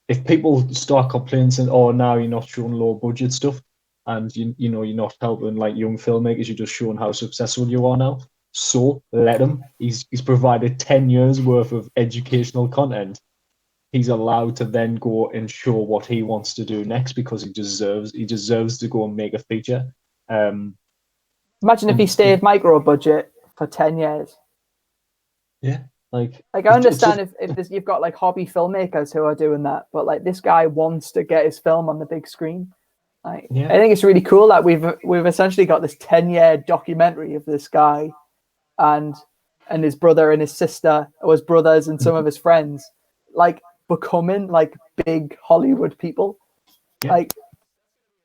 Speaker 2: if people start complaining, saying, "Oh, now you're not showing low budget stuff, and you know you're not helping like young filmmakers, you're just showing how successful you are now," so let him. He's provided 10 years worth of educational content. He's allowed to then go and show what he wants to do next, because he deserves to go and make a feature.
Speaker 1: Imagine if he stayed micro budget for 10 years.
Speaker 2: Yeah, like
Speaker 1: I understand if you've got like hobby filmmakers who are doing that, but like this guy wants to get his film on the big screen. Like, I think it's really cool that we've essentially got this 10-year documentary of this guy and his brother and his sister, or his brothers and some of his friends, like becoming like big Hollywood people.
Speaker 2: Yeah.
Speaker 1: Like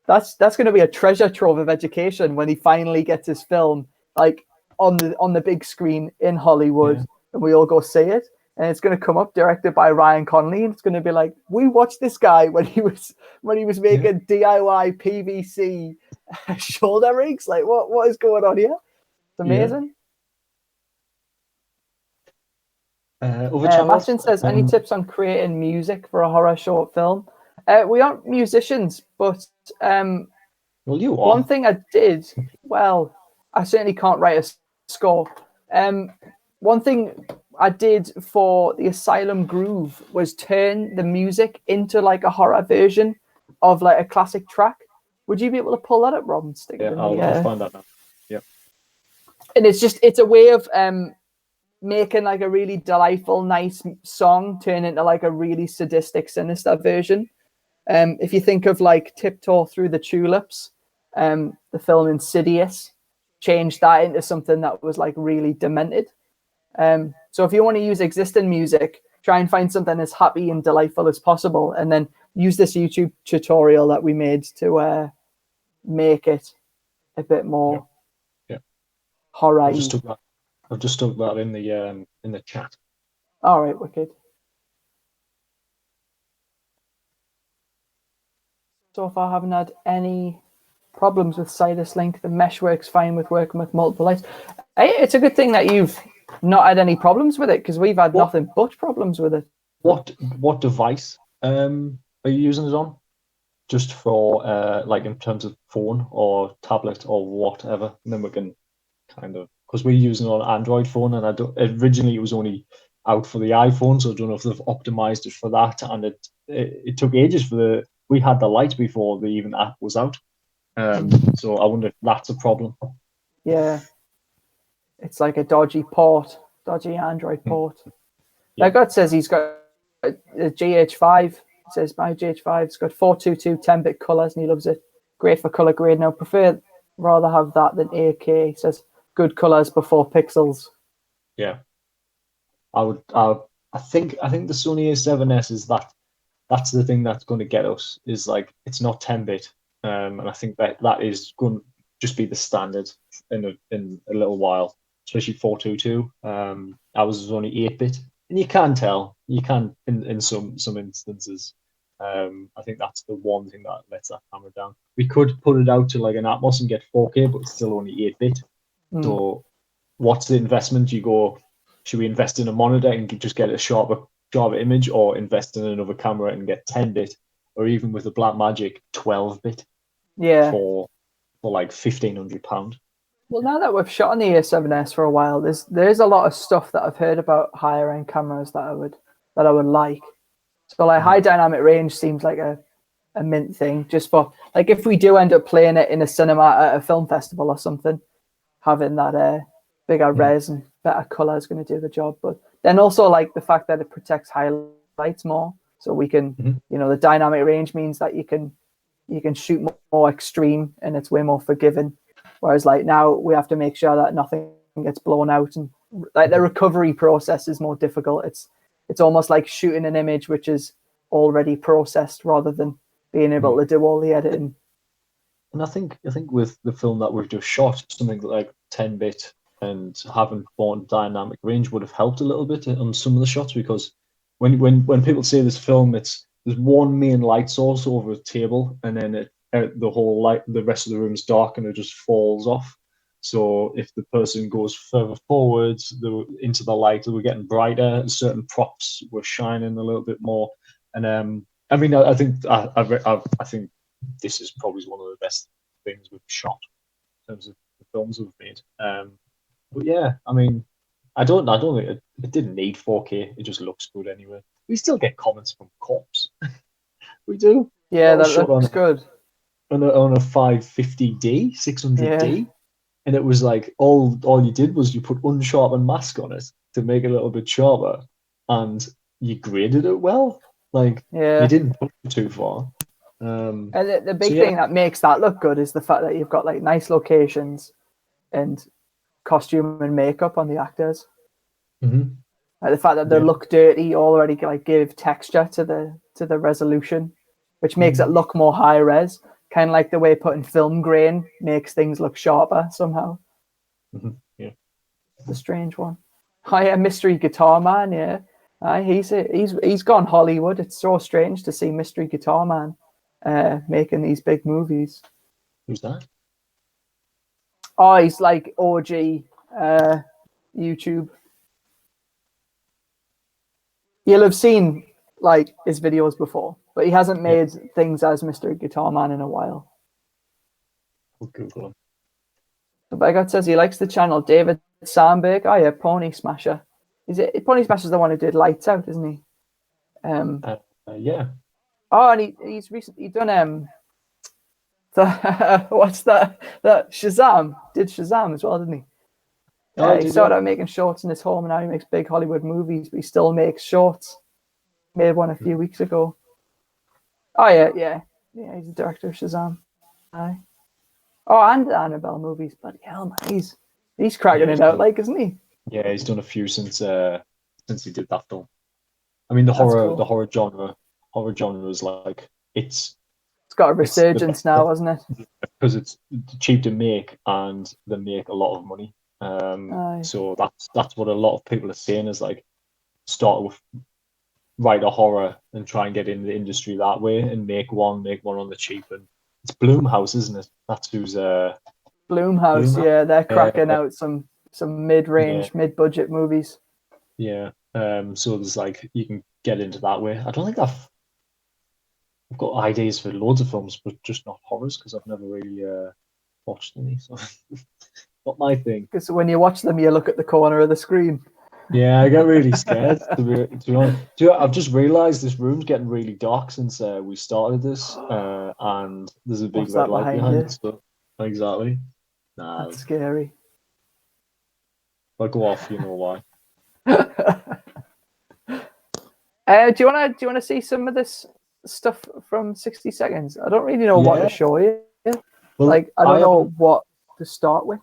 Speaker 1: that's going to be a treasure trove of education when he finally gets his film like on the big screen in Hollywood, and we all go see it, and it's going to come up directed by Ryan Connolly, and it's going to be like, we watched this guy when he was making DIY PVC shoulder rigs. Like what is going on here? It's amazing. Bastion says, any tips on creating music for a horror short film? We aren't musicians, but
Speaker 2: well, you are.
Speaker 1: One thing I did, well, I certainly can't write a score. One thing I did for the Asylum Groove was turn the music into like a horror version of like a classic track. Would you be able to pull that up, Rob? And stick it in
Speaker 2: I'll find that now. Yeah.
Speaker 1: And it's a way of making like a really delightful, nice song turn into like a really sadistic, sinister version. If you think of like Tiptoe Through the Tulips, the film Insidious, changed that into something that was like really demented. So if you want to use existing music, try and find something as happy and delightful as possible, and then use this YouTube tutorial that we made to make it a bit more horror.
Speaker 2: I've just stuck that in the chat.
Speaker 1: All right, wicked. So far, I haven't had any problems with Sidus Link. The mesh works fine with working with multiple lights. It's a good thing that you've not had any problems with it, because we've had nothing but problems with it.
Speaker 2: What device are you using it on? Just for like in terms of phone or tablet or whatever, and then we can kind of, because we're using it on Android phone, and originally it was only out for the iPhone, so I don't know if they've optimized it for that, and it took ages we had the light before the even app was out. So I wonder if that's a problem.
Speaker 1: Yeah. It's like a dodgy Android port. Now, God says he's got a GH5. It says my GH5's got 422 10-bit colors, and he loves it. Great for color grade. Now, rather have that than 8K. He says good colors before pixels.
Speaker 2: Yeah. I think the Sony A7S is that's the thing that's going to get us, is like it's not 10-bit, and I think that is going to just be the standard in a little while, especially 422. Ours is only 8-bit, and you can tell, in some instances. I think that's the one thing that lets that camera down. We could put it out to like an Atmos and get 4K, but it's still only 8-bit. So what's the investment? You go, should we invest in a monitor and just get a sharper image, or invest in another camera and get 10-bit, or even with the Blackmagic 12-bit for like £1,500?
Speaker 1: Well, now that we've shot on the A7S for a while, there's a lot of stuff that I've heard about higher end cameras that I would like. So like high dynamic range seems like a mint thing, just for like if we do end up playing it in a cinema at a film festival or something, having that bigger res and better color is going to do the job. But then also like the fact that it protects highlights more, so we can the dynamic range means that you can shoot more extreme, and it's way more forgiving. Whereas like now we have to make sure that nothing gets blown out, and like the recovery process is more difficult. It's almost like shooting an image which is already processed rather than being able to do all the editing.
Speaker 2: And I think with the film that we've just shot, something like 10-bit and having more dynamic range would have helped a little bit on some of the shots, because when people say this film, there's one main light source over a table, and then the whole light, the rest of the room's dark, and it just falls off. So if the person goes further forwards into the light, they were getting brighter. Certain props were shining a little bit more. And I mean, I think this is probably one of the best things we've shot in terms of the films we've made. But yeah, I mean, I don't think it didn't need 4K. It just looks good anyway. We still get comments from Corpse. We do.
Speaker 1: Yeah, that looks good.
Speaker 2: On a 550D, 600D.
Speaker 1: Yeah.
Speaker 2: And it was like all you did was you put unsharpened mask on it to make it a little bit sharper, and you graded it well. Like you didn't push it too far.
Speaker 1: And the big thing that makes that look good is the fact that you've got like nice locations and costume and makeup on the actors.
Speaker 2: Mm-hmm.
Speaker 1: Like the fact that they look dirty already like give texture to the resolution, which makes it look more high res. Kind of like the way putting film grain makes things look sharper somehow.
Speaker 2: Mm-hmm. Yeah,
Speaker 1: it's a strange one. Oh yeah, Mystery Guitar Man. Yeah, he's gone Hollywood. It's so strange to see Mystery Guitar Man making these big movies.
Speaker 2: Who's that?
Speaker 1: Oh, he's like OG YouTube. You'll have seen like his videos before, but he hasn't made things as Mr. Guitar Man in a while.
Speaker 2: I'll Google him.
Speaker 1: The Beggot says he likes the channel. David Sandberg. Oh yeah, Pony Smasher. Pony Smasher's the one who did Lights Out, isn't he?
Speaker 2: Yeah.
Speaker 1: Oh, and he's recently done what's that? That Shazam did Shazam as well, didn't he? He started out making shorts in his home, and now he makes big Hollywood movies, but he still makes shorts. Made one a few weeks ago. Oh yeah. He's the director of Shazam. Aye. Oh, and Annabelle movies. Bloody hell, man, he's cracking it out, like, isn't he?
Speaker 2: Yeah, he's done a few since he did that film. I mean, the horror genre is like it's
Speaker 1: got a resurgence now, hasn't it?
Speaker 2: Because it's cheap to make and they make a lot of money. So that's what a lot of people are saying is like start with write a horror and try and get in the industry that way and make one on the cheap. And it's Blumhouse, isn't it? That's who's
Speaker 1: Blumhouse. Yeah, they're cracking out some mid-range, mid-budget movies.
Speaker 2: Yeah. So there's like you can get into that way. I don't think I've got ideas for loads of films, but just not horrors because I've never really watched any. So not my thing.
Speaker 1: Because when you watch them, you look at the corner of the screen.
Speaker 2: Yeah, I get really scared. to be honest, I've just realised this room's getting really dark since we started this, and there's a big red light behind it. So exactly. Nah,
Speaker 1: that's scary.
Speaker 2: If I go off, you know why.
Speaker 1: Do you wanna see some of this stuff from 60 Seconds? I don't really know what to show you. Well, like I don't know what to start with.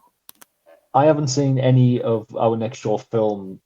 Speaker 2: I haven't seen any of our next short film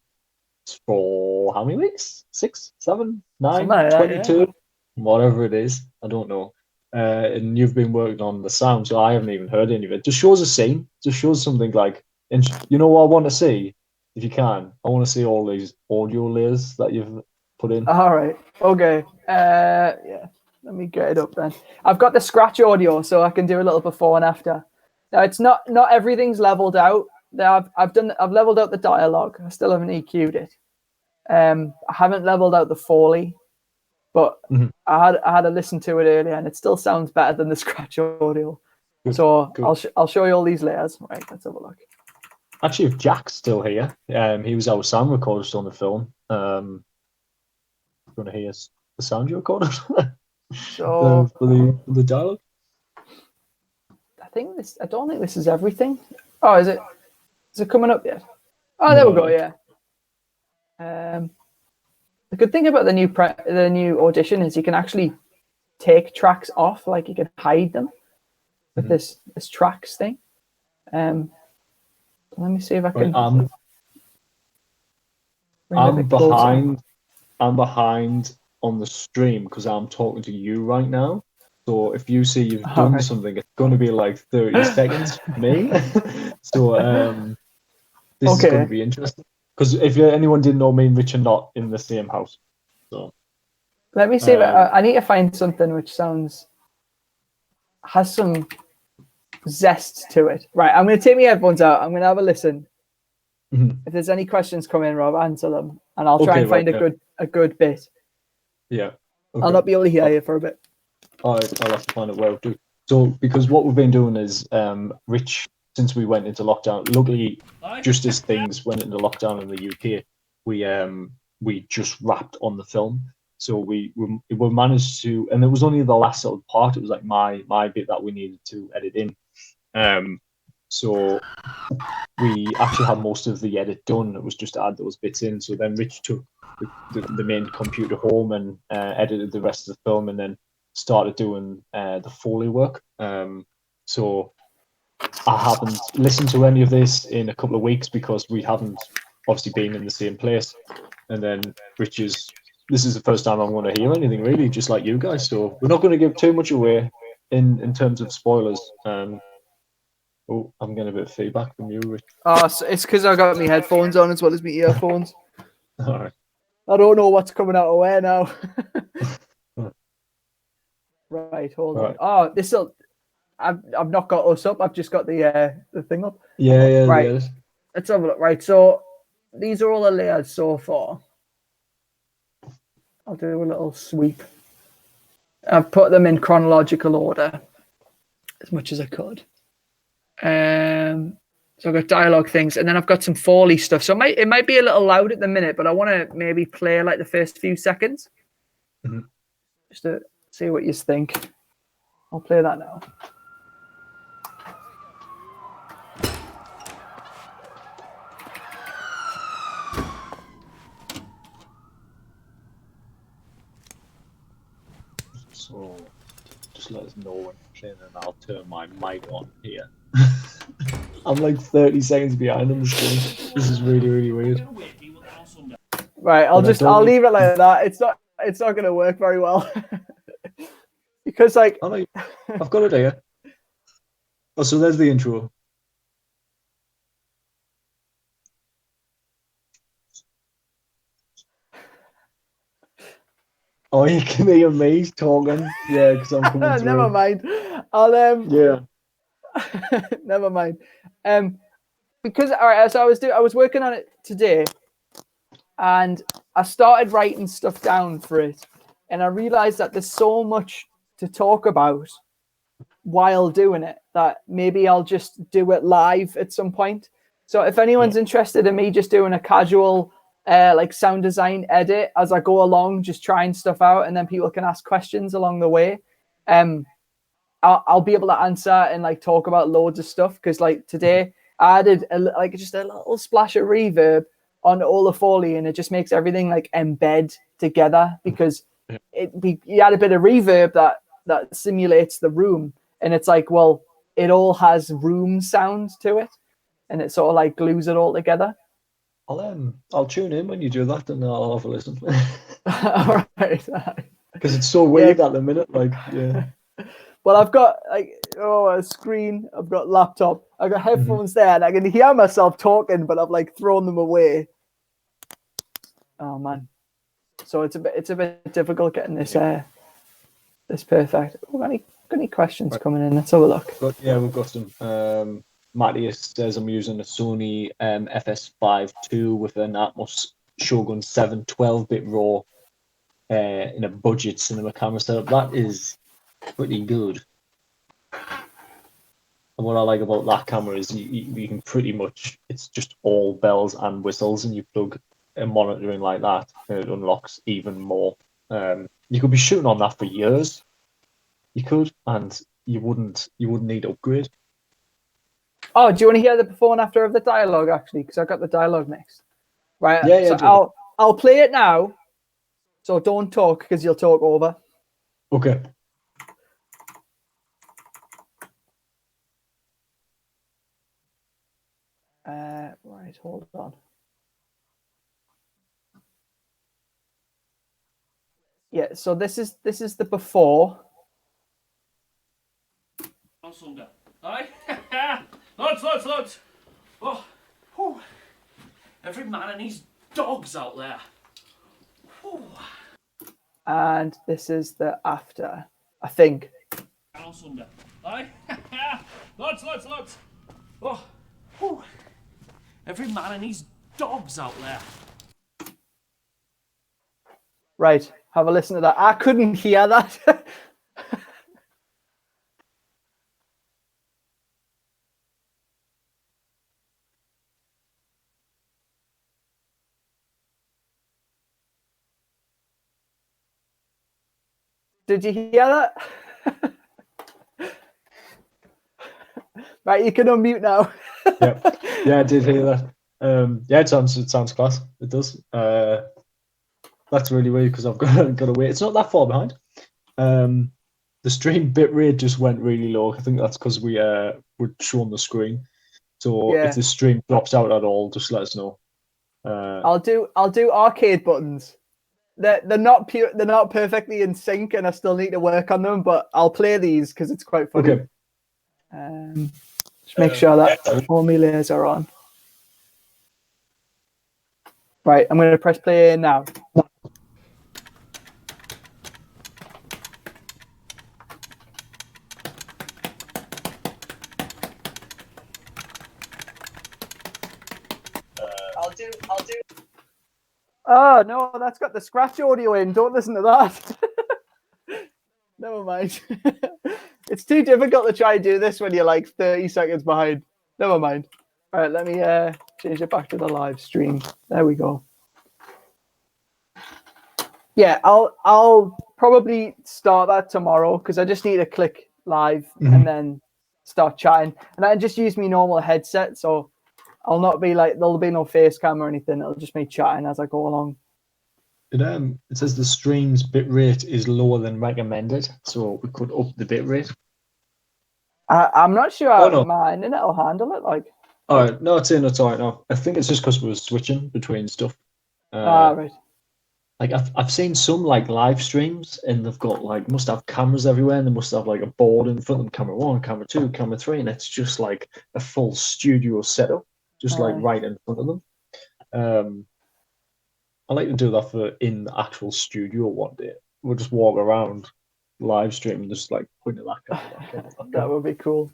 Speaker 2: for how many weeks? 6, 7, 9, 22, whatever it is. I don't know. And you've been working on the sound, so I haven't even heard any of it. Just shows a scene. Just shows something like, and you know what I want to see? If you can, I want to see all these audio layers that you've put in.
Speaker 1: All right. Okay. Yeah. Let me get it up then. I've got the scratch audio, so I can do a little before and after. Now it's not everything's leveled out. I've leveled out the dialogue. I still haven't EQ'd it. I haven't leveled out the Foley, but I had to listen to it earlier, and it still sounds better than the scratch audio. Good, so good. I'll show you all these layers. Right, let's have a look.
Speaker 2: Actually, if Jack's still here, he was our sound recordist on the film. You want to hear the sound you recorded?
Speaker 1: So
Speaker 2: for the dialogue.
Speaker 1: I don't think this is everything. Oh, is it? Is it coming up yet? Oh, there we go. Yeah. The good thing about the new Audition is you can actually take tracks off, like you can hide them with this tracks thing. Let me see if I can.
Speaker 2: I'm behind on the stream because I'm talking to you right now. So if you see you've done something, it's going to be like 30 seconds for me. So this is going to be interesting. Because if anyone didn't know, me and Rich are not in the same house. So
Speaker 1: let me see if I need to find something which sounds has some zest to it. Right, I'm going to take my headphones out. I'm going to have a listen.
Speaker 2: Mhm.
Speaker 1: If there's any questions come in, Rob, answer them, and I'll try and find a good bit.
Speaker 2: Yeah. Okay.
Speaker 1: I'll not be able to hear you for a bit.
Speaker 2: I'll have to find it where too. So, because what we've been doing is, Rich, since we went into lockdown, luckily, just as things went into lockdown in the UK, we just wrapped on the film. So we managed to, and it was only the last sort of part. It was like my bit that we needed to edit in. So we actually had most of the edit done. It was just to add those bits in. So then Rich took the main computer home and edited the rest of the film, and then started doing the Foley work. So I haven't listened to any of this in a couple of weeks because we haven't obviously been in the same place. And then this is the first time I'm going to hear anything really, just like you guys. So we're not going to give too much away in terms of spoilers. Oh, I'm getting a bit of feedback from you, Rich.
Speaker 1: Oh, so it's because I got my headphones on as well as my earphones.
Speaker 2: All right.
Speaker 1: I don't know what's coming out of where now. Right, hold on. Oh, this'll. I've not got us up. I've just got the thing up.
Speaker 2: Yeah.
Speaker 1: Right.
Speaker 2: Yes.
Speaker 1: Let's have a look. Right, so these are all the layers so far. I'll do a little sweep. I've put them in chronological order as much as I could. So I've got dialogue things, and then I've got some Foley stuff. So it might be a little loud at the minute, but I want to maybe play like the first few seconds, just to see what you think. I'll play that now.
Speaker 2: So just let us know when you're playing, and I'll turn my mic on here. I'm like 30 seconds behind on the screen. This is really, really weird.
Speaker 1: Right, I'll leave it like that. It's not going to work very well because like
Speaker 2: I've got it here. Oh, so there's the intro. Oh, you can hear me talking. Yeah, because I'm coming through.
Speaker 1: Never mind. I'll
Speaker 2: Yeah.
Speaker 1: Never mind. Because all right, so I was working on it today, and I started writing stuff down for it, and I realized that there's so much to talk about while doing it that maybe I'll just do it live at some point. So if anyone's interested in me just doing a casual like sound design edit as I go along, just trying stuff out, and then people can ask questions along the way, I'll be able to answer and like talk about loads of stuff. Because like today I added just a little splash of reverb on all the Foley, and it just makes everything like embed together, because you add a bit of reverb that simulates the room, and it's like, well, it all has room sound to it, and it sort of like glues it all together.
Speaker 2: I'll tune in when you do that, and I'll have a listen.
Speaker 1: All right.
Speaker 2: Because it's so weird at the minute, like, yeah.
Speaker 1: Well, I've got like a screen, I've got laptop, I've got headphones there, and I can hear myself talking, but I've like thrown them away. Oh man, so it's a bit difficult getting this this perfect. Oh, got any questions coming in? Let's have a look.
Speaker 2: We've got some. Matthias says I'm using a Sony FS5 II with an Atmos Shogun 7 12-bit RAW in a budget cinema camera setup. That is pretty good. And what I like about that camera is you can pretty much, it's just all bells and whistles, and you plug a monitor in like that, and it unlocks even more. You could be shooting on that for years. You could, and you wouldn't need to upgrade.
Speaker 1: Oh, do you want to hear the before and after of the dialogue, actually? Because I got the dialogue mixed. Right.
Speaker 2: Yeah.
Speaker 1: So I'll play it now. So don't talk, because you'll talk over.
Speaker 2: Okay.
Speaker 1: Right, hold on. Yeah, so this is the before.
Speaker 3: Aye. Loads. Oh. Whew. Every man and his dogs out there. Whew.
Speaker 1: And this is the after, I think.
Speaker 3: on Sunday. Aye? Lots. Oh, whew. Every man and his dogs out there.
Speaker 1: Right, have a listen to that. I couldn't hear that. Did you hear that? Right, you can unmute now.
Speaker 2: Yeah, I did hear that. Yeah, it sounds class. It does. That's really weird because I've got to wait. It's not that far behind. The stream bitrate just went really low. I think that's because we were showing the screen. So if the stream drops out at all, just let us know.
Speaker 1: I'll do arcade buttons. They're not pure. They're not perfectly in sync, and I still need to work on them. But I'll play these because it's quite funny.
Speaker 2: Okay.
Speaker 1: Just make sure that all my layers are on. Right, I'm going to press play now. I'll do. Oh no, that's got the scratch audio in. Don't listen to that. Never mind. It's too difficult to try and do this when you're like 30 seconds behind. Never mind. All right, let me change it back to the live stream. There we go. Yeah, I'll probably start that tomorrow because I just need to click live and then start chatting. And I just use my normal headset, so I'll not be like, there'll be no face cam or anything. It'll just be chatting as I go along.
Speaker 2: It says the stream's bitrate is lower than recommended, so we could up the bitrate.
Speaker 1: I'm not sure my internet will handle it. Like,
Speaker 2: all right, no, it's all right now. I think it's just because we're switching between stuff.
Speaker 1: Right.
Speaker 2: Like I've seen some like live streams and they've got like must have cameras everywhere and they must have like a board in front of them, camera 1, camera 2, camera 3, and it's just like a full studio setup, just like right in front of them. I like to do that in the actual studio one day. We'll just walk around live stream and just like point at that camera.
Speaker 1: That would be cool.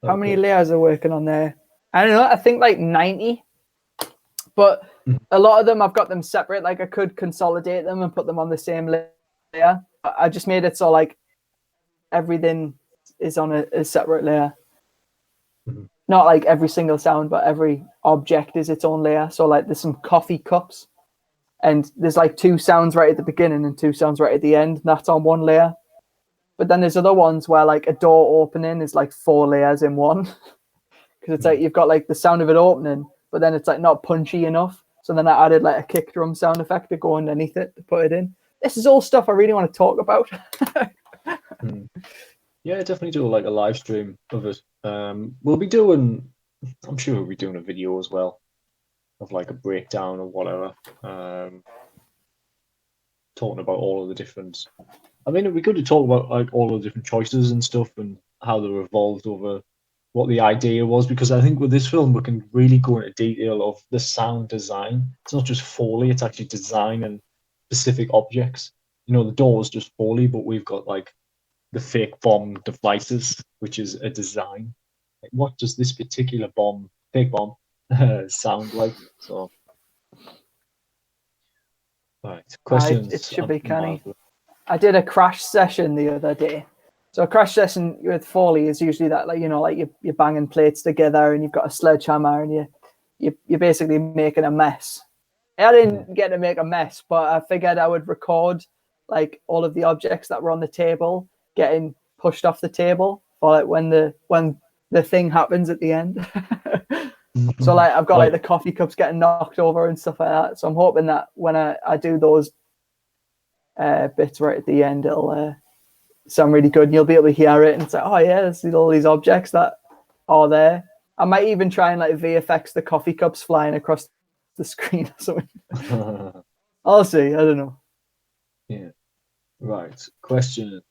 Speaker 1: How many layers are working on there? I don't know. I think like 90. But a lot of them, I've got them separate. Like I could consolidate them and put them on the same layer. I just made it so like everything is on a separate layer. Not like every single sound, but every object is its own layer. So like there's some coffee cups and there's like 2 sounds right at the beginning and 2 sounds right at the end. And that's on one layer. But then there's other ones where like a door opening is like 4 layers in one. Because it's like you've got like the sound of it opening, but then it's like not punchy enough. So then I added like a kick drum sound effect to go underneath it to put it in. This is all stuff I really want to talk about.
Speaker 2: Yeah, definitely do like a live stream of it. We'll be doing, I'm sure we'll be doing a video as well of like a breakdown or whatever. Talking about all of the different, I mean, it'd be good to talk about like all of the different choices and stuff and how they're evolved over what the idea was, because I think with this film we can really go into detail of the sound design. It's not just Foley, it's actually design and specific objects. You know, the door was just Foley, but we've got like the fake bomb devices, which is a design. Like, what does this particular fake bomb, sound like? So, right, questions.
Speaker 1: It should be canny. I did a crash session the other day. So a crash session with Foley is usually that, like, you know, like you're banging plates together and you've got a sledgehammer and you're basically making a mess. I didn't get to make a mess, but I figured I would record like all of the objects that were on the table getting pushed off the table for like when the thing happens at the end. So like I've got like the coffee cups getting knocked over and stuff like that. So I'm hoping that when I do those bits right at the end, it'll sound really good and you'll be able to hear it and it's like, oh yeah, there's all these objects that are there. I might even try and like VFX the coffee cups flying across the screen or something. I'll see. I don't know.
Speaker 2: Yeah. Right. Question.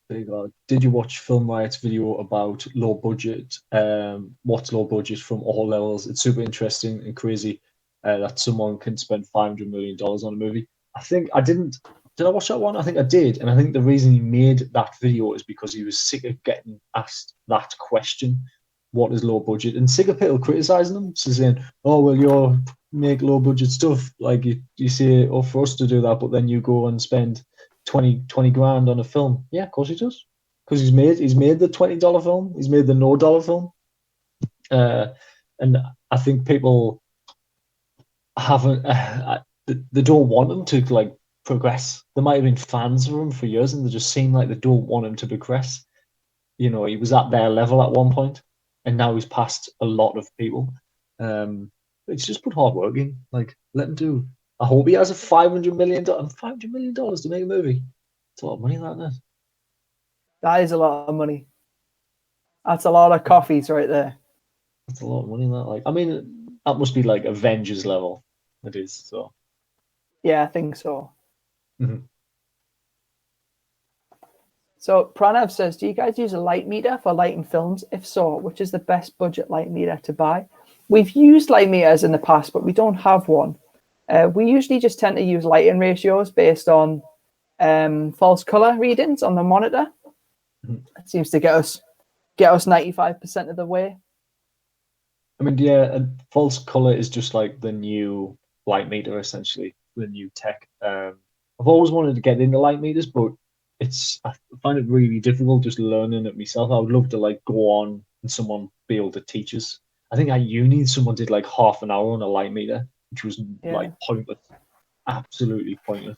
Speaker 2: Did you watch Film Riot's video about low budget? What's low budget from all levels? It's super interesting and crazy that someone can spend $500 million on a movie. I think I didn't Did I watch that one? I think I did. And I think the reason he made that video is because he was sick of getting asked that question. What is low budget? And sick of people criticizing him, so saying, oh, well, you make low budget stuff. Like you say, oh, for us to do that, but then you go and spend 20 grand on a film. Yeah, of course he does. Because he's made the $20 film. He's made the no dollar film. And I think people haven't, they don't want him to like progress. There might have been fans of him for years and they just seem like they don't want him to progress. You know, he was at their level at one point and now he's past a lot of people. It's just put hard work in. Like, let him do. I hope he has a $500 million to make a movie. It's a lot of money, that, isn't it?
Speaker 1: That is a lot of money. That's a lot of coffees right there.
Speaker 2: That's a lot of money, that. Like, I mean, that must be like Avengers level. It is, so.
Speaker 1: Yeah, I think so.
Speaker 2: Mm-hmm.
Speaker 1: So Pranav says, do you guys use a light meter for lighting films? If so, which is the best budget light meter to buy? We've used light meters in the past, but we don't have one. We usually just tend to use lighting ratios based on false color readings on the monitor. It seems to get us 95% of the way.
Speaker 2: I mean, yeah, false color is just like the new light meter, essentially, the new tech. I've always wanted to get into light meters, but I find it really difficult just learning it myself. I would love to like go on and someone be able to teach us. I think at uni someone did like half an hour on a light meter, which was like pointless, absolutely pointless.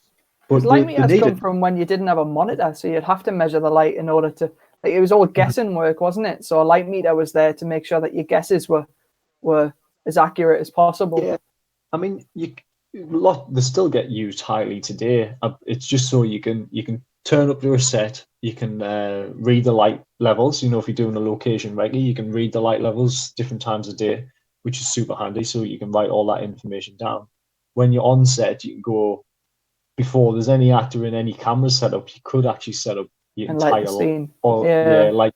Speaker 2: But
Speaker 1: light meters come from when you didn't have a monitor, so you'd have to measure the light in order to. Like, it was all guessing work, wasn't it? So a light meter was there to make sure that your guesses were as accurate as possible.
Speaker 2: Yeah, I mean, they still get used highly today. It's just so you can turn up to a set, you can read the light levels. You know, if you're doing a location regularly, you can read the light levels different times of day, which is super handy. So you can write all that information down. When you're on set, you can go, before there's any actor in any camera setup, you could actually set up your entire
Speaker 1: scene.
Speaker 2: Light.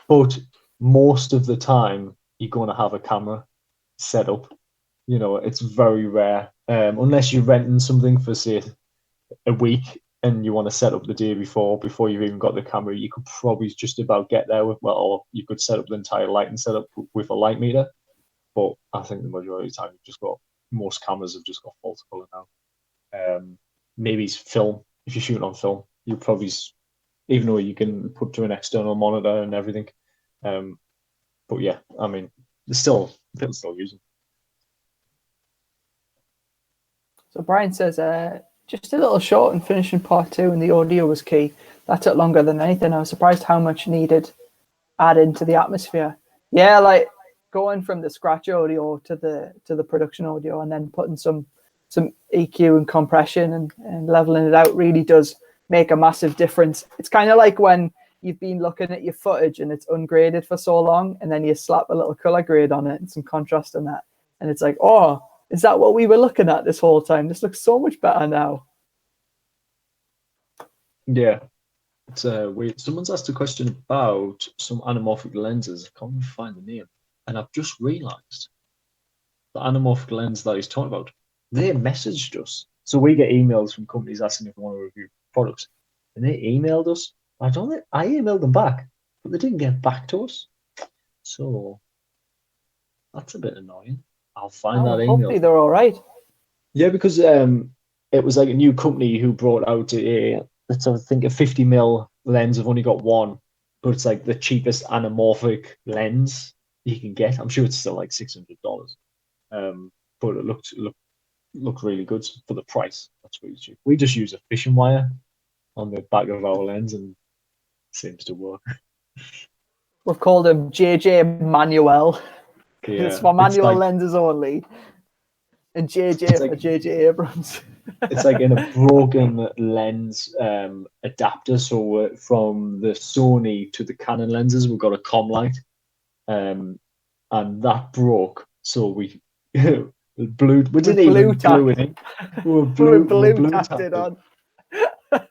Speaker 2: But most of the time, you're going to have a camera set up. You know, it's very rare, unless you're renting something for, say, a week and you want to set up the day before you've even got the camera. You could probably just about get there with, or you could set up the entire lighting setup with a light meter. But I think the majority of the time, most cameras have just got false color now. Maybe it's film. If you're shooting on film, you probably, even though you can put to an external monitor and everything. But yeah, I mean, people still use them.
Speaker 1: So Brian says, just a little short and finishing part 2, and the audio was key. That took longer than anything. I was surprised how much needed add into the atmosphere. Yeah, like going from the scratch audio to the production audio, and then putting some EQ and compression and leveling it out really does make a massive difference. It's kind of like when you've been looking at your footage and it's ungraded for so long, and then you slap a little color grade on it and some contrast on that, and it's like, oh, is that what we were looking at this whole time? This looks so much better now.
Speaker 2: Yeah. It's weird. Someone's asked a question about some anamorphic lenses. I can't even find the name. And I've just realized the anamorphic lens that he's talking about, they messaged us. So we get emails from companies asking if we want to review products. And they emailed us. I emailed them back, but they didn't get back to us. So that's a bit annoying. I'll find that email.
Speaker 1: Hopefully they're all right.
Speaker 2: Yeah, because it was like a new company who brought out I think a 50mm lens. I've only got one, but it's like the cheapest anamorphic lens you can get. I'm sure it's still like $600. But it looked really good for the price. That's really cheap. We just use a fishing wire on the back of our lens and it seems to work.
Speaker 1: We've called him JJ Manuel. Yeah, it's for manual lenses only. And JJ for JJ Abrams.
Speaker 2: It's like in a broken lens adapter. So from the Sony to the Canon lenses, we've got a com light, and that broke. So we didn't even glue it in. We blue tacked it on.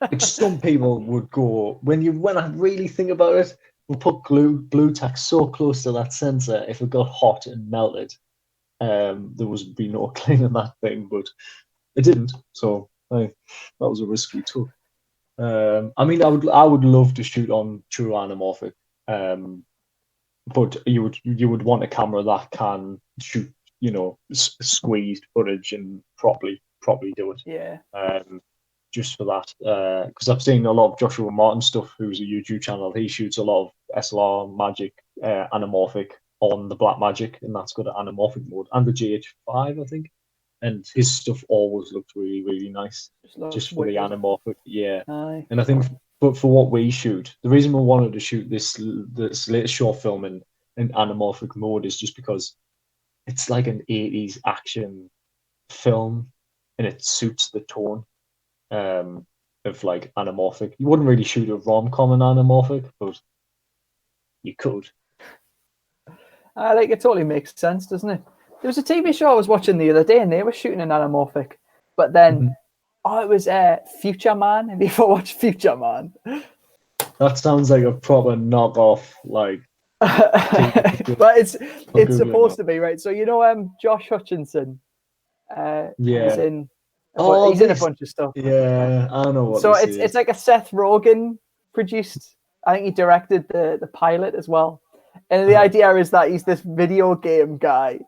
Speaker 2: Like some people would go when I really think about it, we'll put blue tack so close to that sensor. If it got hot and melted, there would be no cleaning that thing, but it didn't. So Like, that was a risk we took. I mean, I would love to shoot on true anamorphic, but you would want a camera that can shoot, squeezed footage and properly do it.
Speaker 1: Yeah.
Speaker 2: Just for that, because I've seen a lot of Joshua Martin stuff, who's a YouTube channel. He shoots a lot of SLR Magic anamorphic on the Black Magic, and that's got an anamorphic mode, and the GH5, I think. And his stuff always looks really, really nice, just for the anamorphic. Yeah.
Speaker 1: Aye.
Speaker 2: And I think, but for what we shoot, the reason we wanted to shoot this latest short film in anamorphic mode is just because it's like an 80s action film, and it suits the tone of like anamorphic. You wouldn't really shoot a rom-com in anamorphic, but you could.
Speaker 1: It totally makes sense, doesn't it? There was a TV show I was watching the other day, and they were shooting an anamorphic, but then it was Future Man. Have you ever watched Future Man?
Speaker 2: That sounds like a proper knockoff, like.
Speaker 1: But it's supposed to be, right? So Josh Hutcherson. He's in. He's in a bunch of stuff.
Speaker 2: Yeah, I know what.
Speaker 1: So it's like a Seth Rogen produced. I think he directed the pilot as well. And the idea is that he's this video game guy,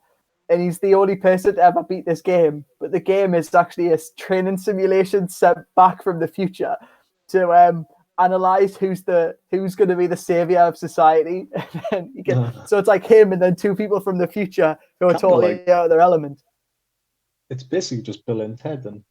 Speaker 1: and he's the only person to ever beat this game. But the game is actually a training simulation sent back from the future to analyze who's going to be the savior of society. And then so it's like him and then two people from the future who are totally out of their element.
Speaker 2: It's basically just Bill and Ted, then.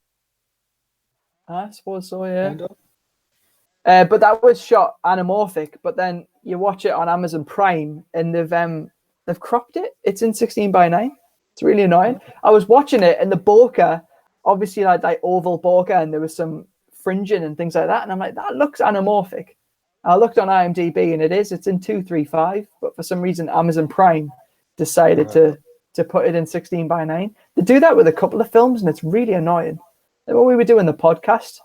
Speaker 1: I suppose so, yeah. Kind of. But that was shot anamorphic. But then you watch it on Amazon Prime, and they've cropped it. It's in 16:9. It's really annoying. I was watching it, and the bokeh, obviously like oval bokeh, and there was some fringing and things like that. And I'm like, that looks anamorphic. I looked on IMDb, and it's in 235. But for some reason, Amazon Prime decided to put it in 16:9. They do that with a couple of films, and it's really annoying. Like when we were doing the podcast,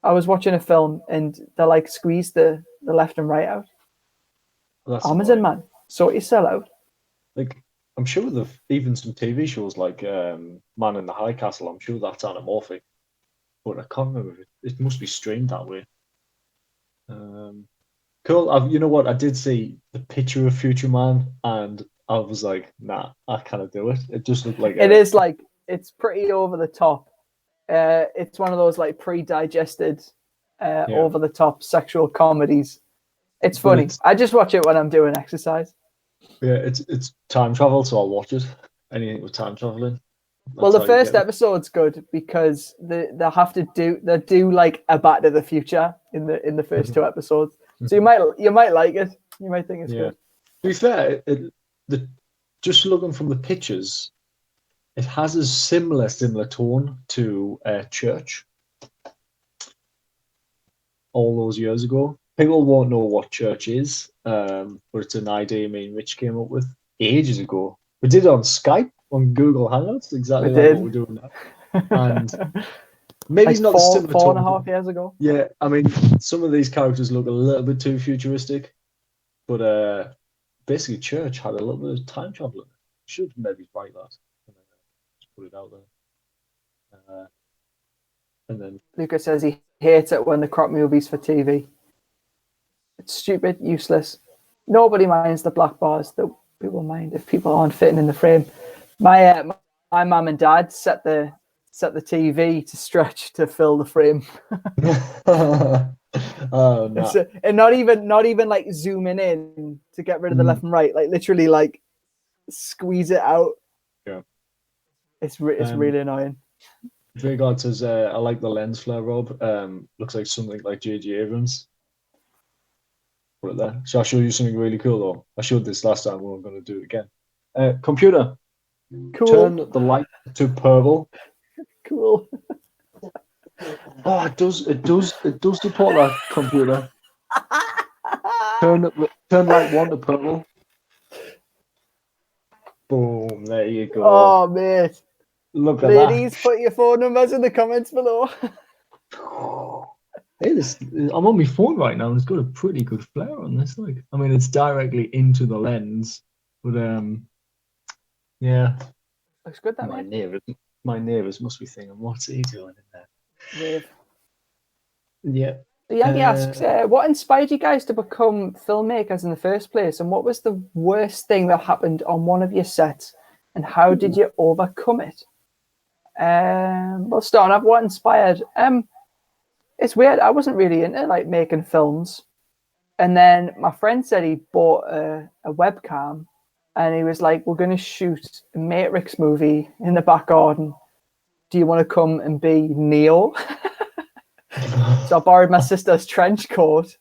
Speaker 1: I was watching a film, and they like squeezed the left and right out. That's Amazon, man. Sort yourself out.
Speaker 2: Like, I'm sure there've even some TV shows like Man in the High Castle. I'm sure that's anamorphic, but I can't remember. It must be streamed that way. Cool. You know what? I did see the picture of Future Man, and I was like, nah, I can't do it. It just looked like
Speaker 1: it's pretty over the top. It's one of those like pre-digested, over the top sexual comedies. It's funny. I just watch it when I'm doing exercise.
Speaker 2: Yeah, it's time travel, so I'll watch it. Anything with time traveling.
Speaker 1: Well, the first episode's good because they do like a Back to the Future in the first two episodes. So you might like it. You might think it's good.
Speaker 2: To be fair, just looking from the pictures, it has a similar tone to Church. All those years ago, people won't know what Church is, but it's an idea me and Rich came up with ages ago. We did it on Skype, on Google Hangouts, exactly what we're doing now. And maybe it's not the
Speaker 1: 4.5 years ago.
Speaker 2: Yeah, I mean, some of these characters look a little bit too futuristic, but basically, Church had a little bit of time travel. Should maybe write that. Just put it out there. And then
Speaker 1: Lucas says he hates it when they crop movies for TV. It's stupid, useless. Nobody minds the black bars. That people mind if people aren't fitting in the frame. My mum and dad set the TV to stretch to fill the frame.
Speaker 2: Oh no!
Speaker 1: And not even like zooming in to get rid of the left and right. Like literally, like squeeze it out.
Speaker 2: Yeah,
Speaker 1: it's really annoying.
Speaker 2: Vigard says, "I like the lens flare, Rob. Looks like something like J.J. Abrams." Put it there. Shall I show you something really cool though? I showed this last time. We're going to do it again. Computer,
Speaker 1: cool.
Speaker 2: Turn the light to purple.
Speaker 1: Cool.
Speaker 2: Oh, it does support that, computer. Turn light 1 to purple. Boom! There you go.
Speaker 1: Oh, mate.
Speaker 2: Look at that.
Speaker 1: Ladies, put your phone numbers in the comments below.
Speaker 2: Hey, I'm on my phone right now, and it's got a pretty good flare on this. Like, I mean, it's directly into the lens, but yeah.
Speaker 1: Looks good, that
Speaker 2: My neighbours must be thinking, what's he doing in there?
Speaker 1: Rave.
Speaker 2: Yeah.
Speaker 1: Yankee asks, what inspired you guys to become filmmakers in the first place, and what was the worst thing that happened on one of your sets, and how did you overcome it? Well, starting off, what inspired? It's weird. I wasn't really into like making films, and then my friend said he bought a webcam, and he was like, "We're going to shoot a Matrix movie in the back garden. Do you want to come and be Neo?" So I borrowed my sister's trench coat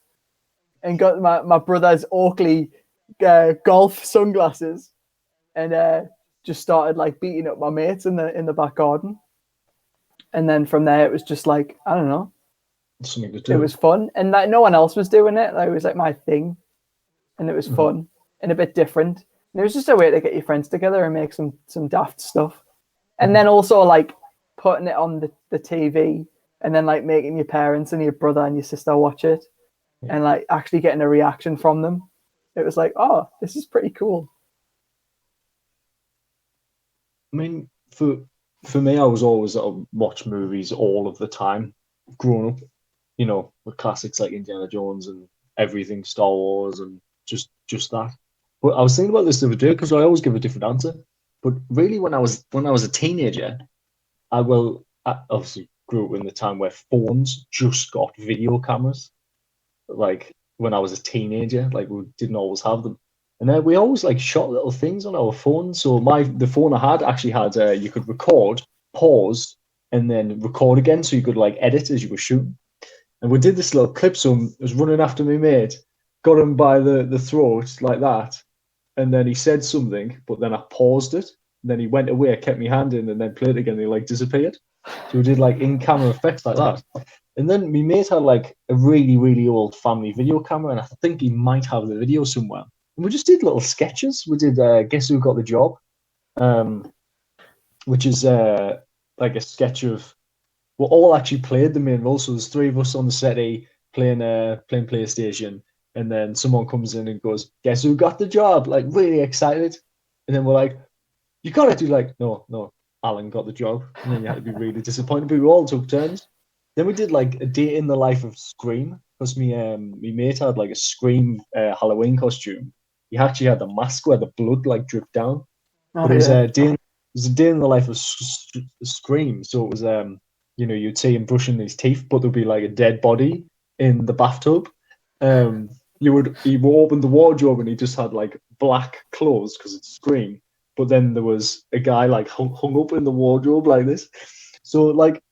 Speaker 1: and got my brother's Oakley golf sunglasses, and just started like beating up my mates in the back garden. And then from there, it was just like, I don't know,
Speaker 2: something to do.
Speaker 1: It was fun, and like no one else was doing it. Like, it was like my thing, and it was fun and a bit different. And it was just a way to get your friends together and make some daft stuff. And then also like putting it on the TV, and then like making your parents and your brother and your sister watch it, and like actually getting a reaction from them. It was like, oh, this is pretty cool.
Speaker 2: I mean, for me, I was always watch movies all of the time growing up. You know, with classics like Indiana Jones and everything, Star Wars, and just that. But I was thinking about this the other day because I always give a different answer. But really, when I was a teenager, I obviously grew up in the time where phones just got video cameras. Like when I was a teenager, like we didn't always have them, and then we always like shot little things on our phones. So the phone I had actually had you could record, pause, and then record again, so you could like edit as you were shooting. And we did this little clip. So I was running after my mate, got him by the throat like that, and then he said something, but then I paused it. And then he went away, kept my hand in, and then played it again. And he like disappeared. So we did like in-camera effects like that. And then my mate had like a really, really old family video camera, and I think he might have the video somewhere. And we just did little sketches. We did Guess Who Got the Job, which is like a sketch of. We all actually played the main role. So there's three of us on the set playing PlayStation, and then someone comes in and goes, "Guess who got the job?" Like really excited, and then we're like, "You got it." You're like, "No, Alan got the job," and then you had to be really disappointed. But we all took turns. Then we did like a day in the life of Scream, because me mate had like a Scream Halloween costume. He actually had the mask where the blood like dripped down. But it was a day in the life of Scream. So it was you'd see him brushing his teeth, but there'd be like a dead body in the bathtub. He would open the wardrobe and he just had like black clothes because it's Scream. But then there was a guy like hung up in the wardrobe like this. So like,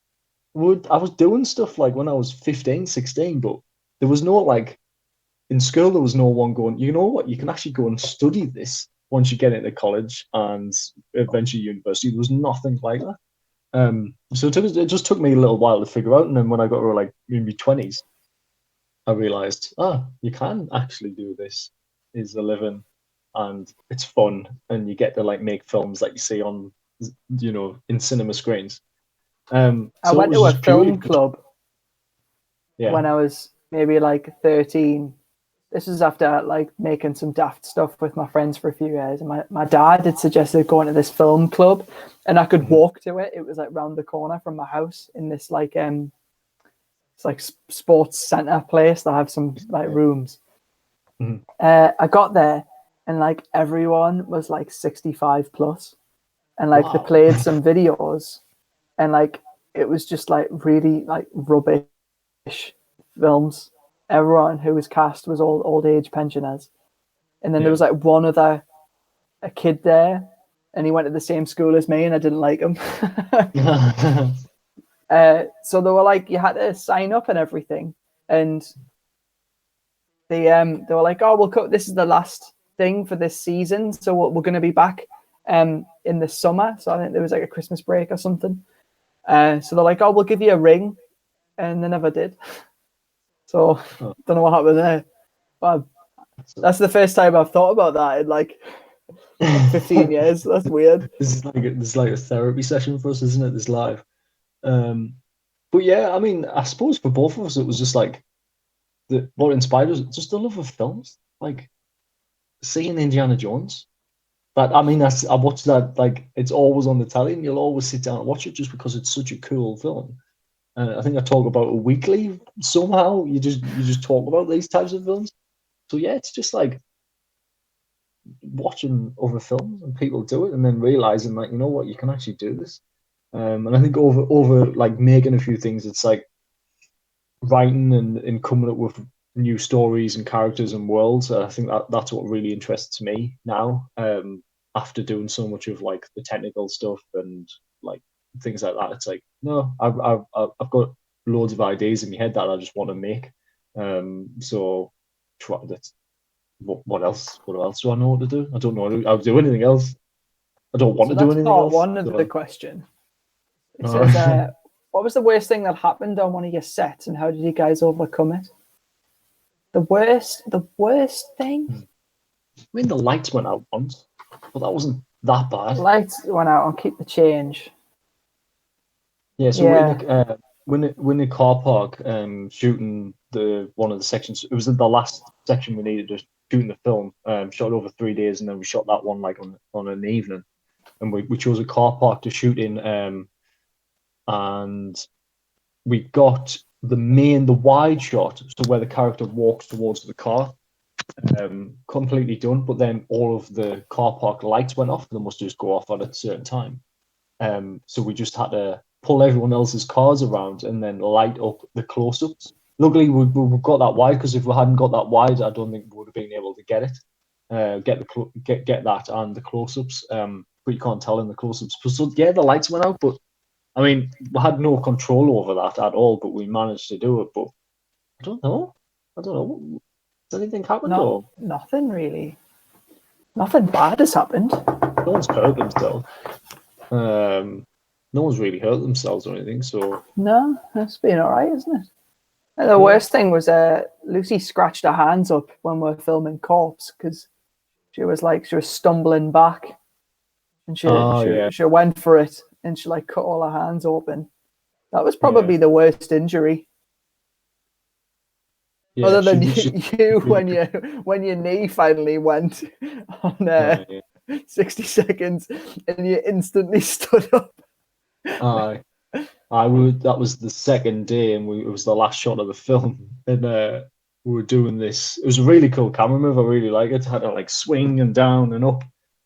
Speaker 2: I was doing stuff like when I was 15, 16, but there was no like, in school there was no one going, you know what, you can actually go and study this once you get into college and eventually university. There was nothing like that. So it just took me a little while to figure out, and then when I got to like in my 20s, I realized, you can actually do this is a living, and it's fun, and you get to like make films like you see on, in cinema screens. I
Speaker 1: went to a film club when I was maybe like 13. This was after like making some daft stuff with my friends for a few years. And my dad had suggested going to this film club, and I could walk to it. It was like round the corner from my house in this like it's like sports center place that have some like rooms. I got there and like everyone was like 65 plus, and like they played some videos, and like it was just like really like rubbish films. Everyone who was cast was all old age pensioners, and then there was like a kid there, and he went to the same school as me, and I didn't like him. So they were like, you had to sign up and everything, and they were like, oh, this is the last thing for this season, so we're going to be back in the summer. So I think there was like a Christmas break or something. So they're like, oh, we'll give you a ring, and they never did. So don't know what happened there. But that's the first time I've thought about that in like 15 years. That's weird.
Speaker 2: This is like a therapy session for us, isn't it? This live. But yeah, I mean, I suppose for both of us, it was just like what inspired us, just the love of films, like seeing Indiana Jones. But I mean, I watched that, like it's always on the telly, and you'll always sit down and watch it just because it's such a cool film. I think I talk about it weekly somehow. You just talk about these types of films. So yeah, it's just like watching other films and people do it, and then realizing like, you know what, you can actually do this. And I think over like making a few things, it's like writing and coming up with new stories and characters and worlds. I think that's what really interests me now. After doing so much of like the technical stuff and like things like that, it's like, no, I've got loads of ideas in my head that I just want to make. So that's what else? What else do I know what to do? I don't know how to do anything else. I don't want to do anything
Speaker 1: part
Speaker 2: else.
Speaker 1: One of the question. It says, what was the worst thing that happened on one of your sets, and how did you guys overcome it? The worst thing?
Speaker 2: I mean, the lights went out once, but that wasn't that bad.
Speaker 1: Lights went out on Keep the Change.
Speaker 2: Yeah, so we're in the car park, shooting one of the sections. It was the last section we needed to shooting the film. Shot over 3 days, and then we shot that one like on an evening. And we chose a car park to shoot in, and we got the wide shot, so where the character walks towards the car, completely done. But then all of the car park lights went off. They must just go off at a certain time. So we just had to pull everyone else's cars around and then light up the close-ups. Luckily, we got that wide, because if we hadn't got that wide, I don't think we would have been able to get it, get that and the close-ups. But you can't tell in the close-ups. So yeah, the lights went out, but I mean, we had no control over that at all. But we managed to do it. But I don't know. Has anything happened?
Speaker 1: Nothing really. Nothing bad has happened.
Speaker 2: No one's hurt themselves. No one's really hurt themselves or anything. So
Speaker 1: no, it's been all right, isn't it? And the worst thing was Lucy scratched her hands up when we were filming Corpse, because she was stumbling back, and she went for it, and she like cut all her hands open. That was probably the worst injury. Yeah, other than you when your knee finally went on 60 seconds and you instantly stood up.
Speaker 2: That was the second day, and it was the last shot of the film, and we were doing this. It was a really cool camera move. I really like it. I had to like swing and down and up,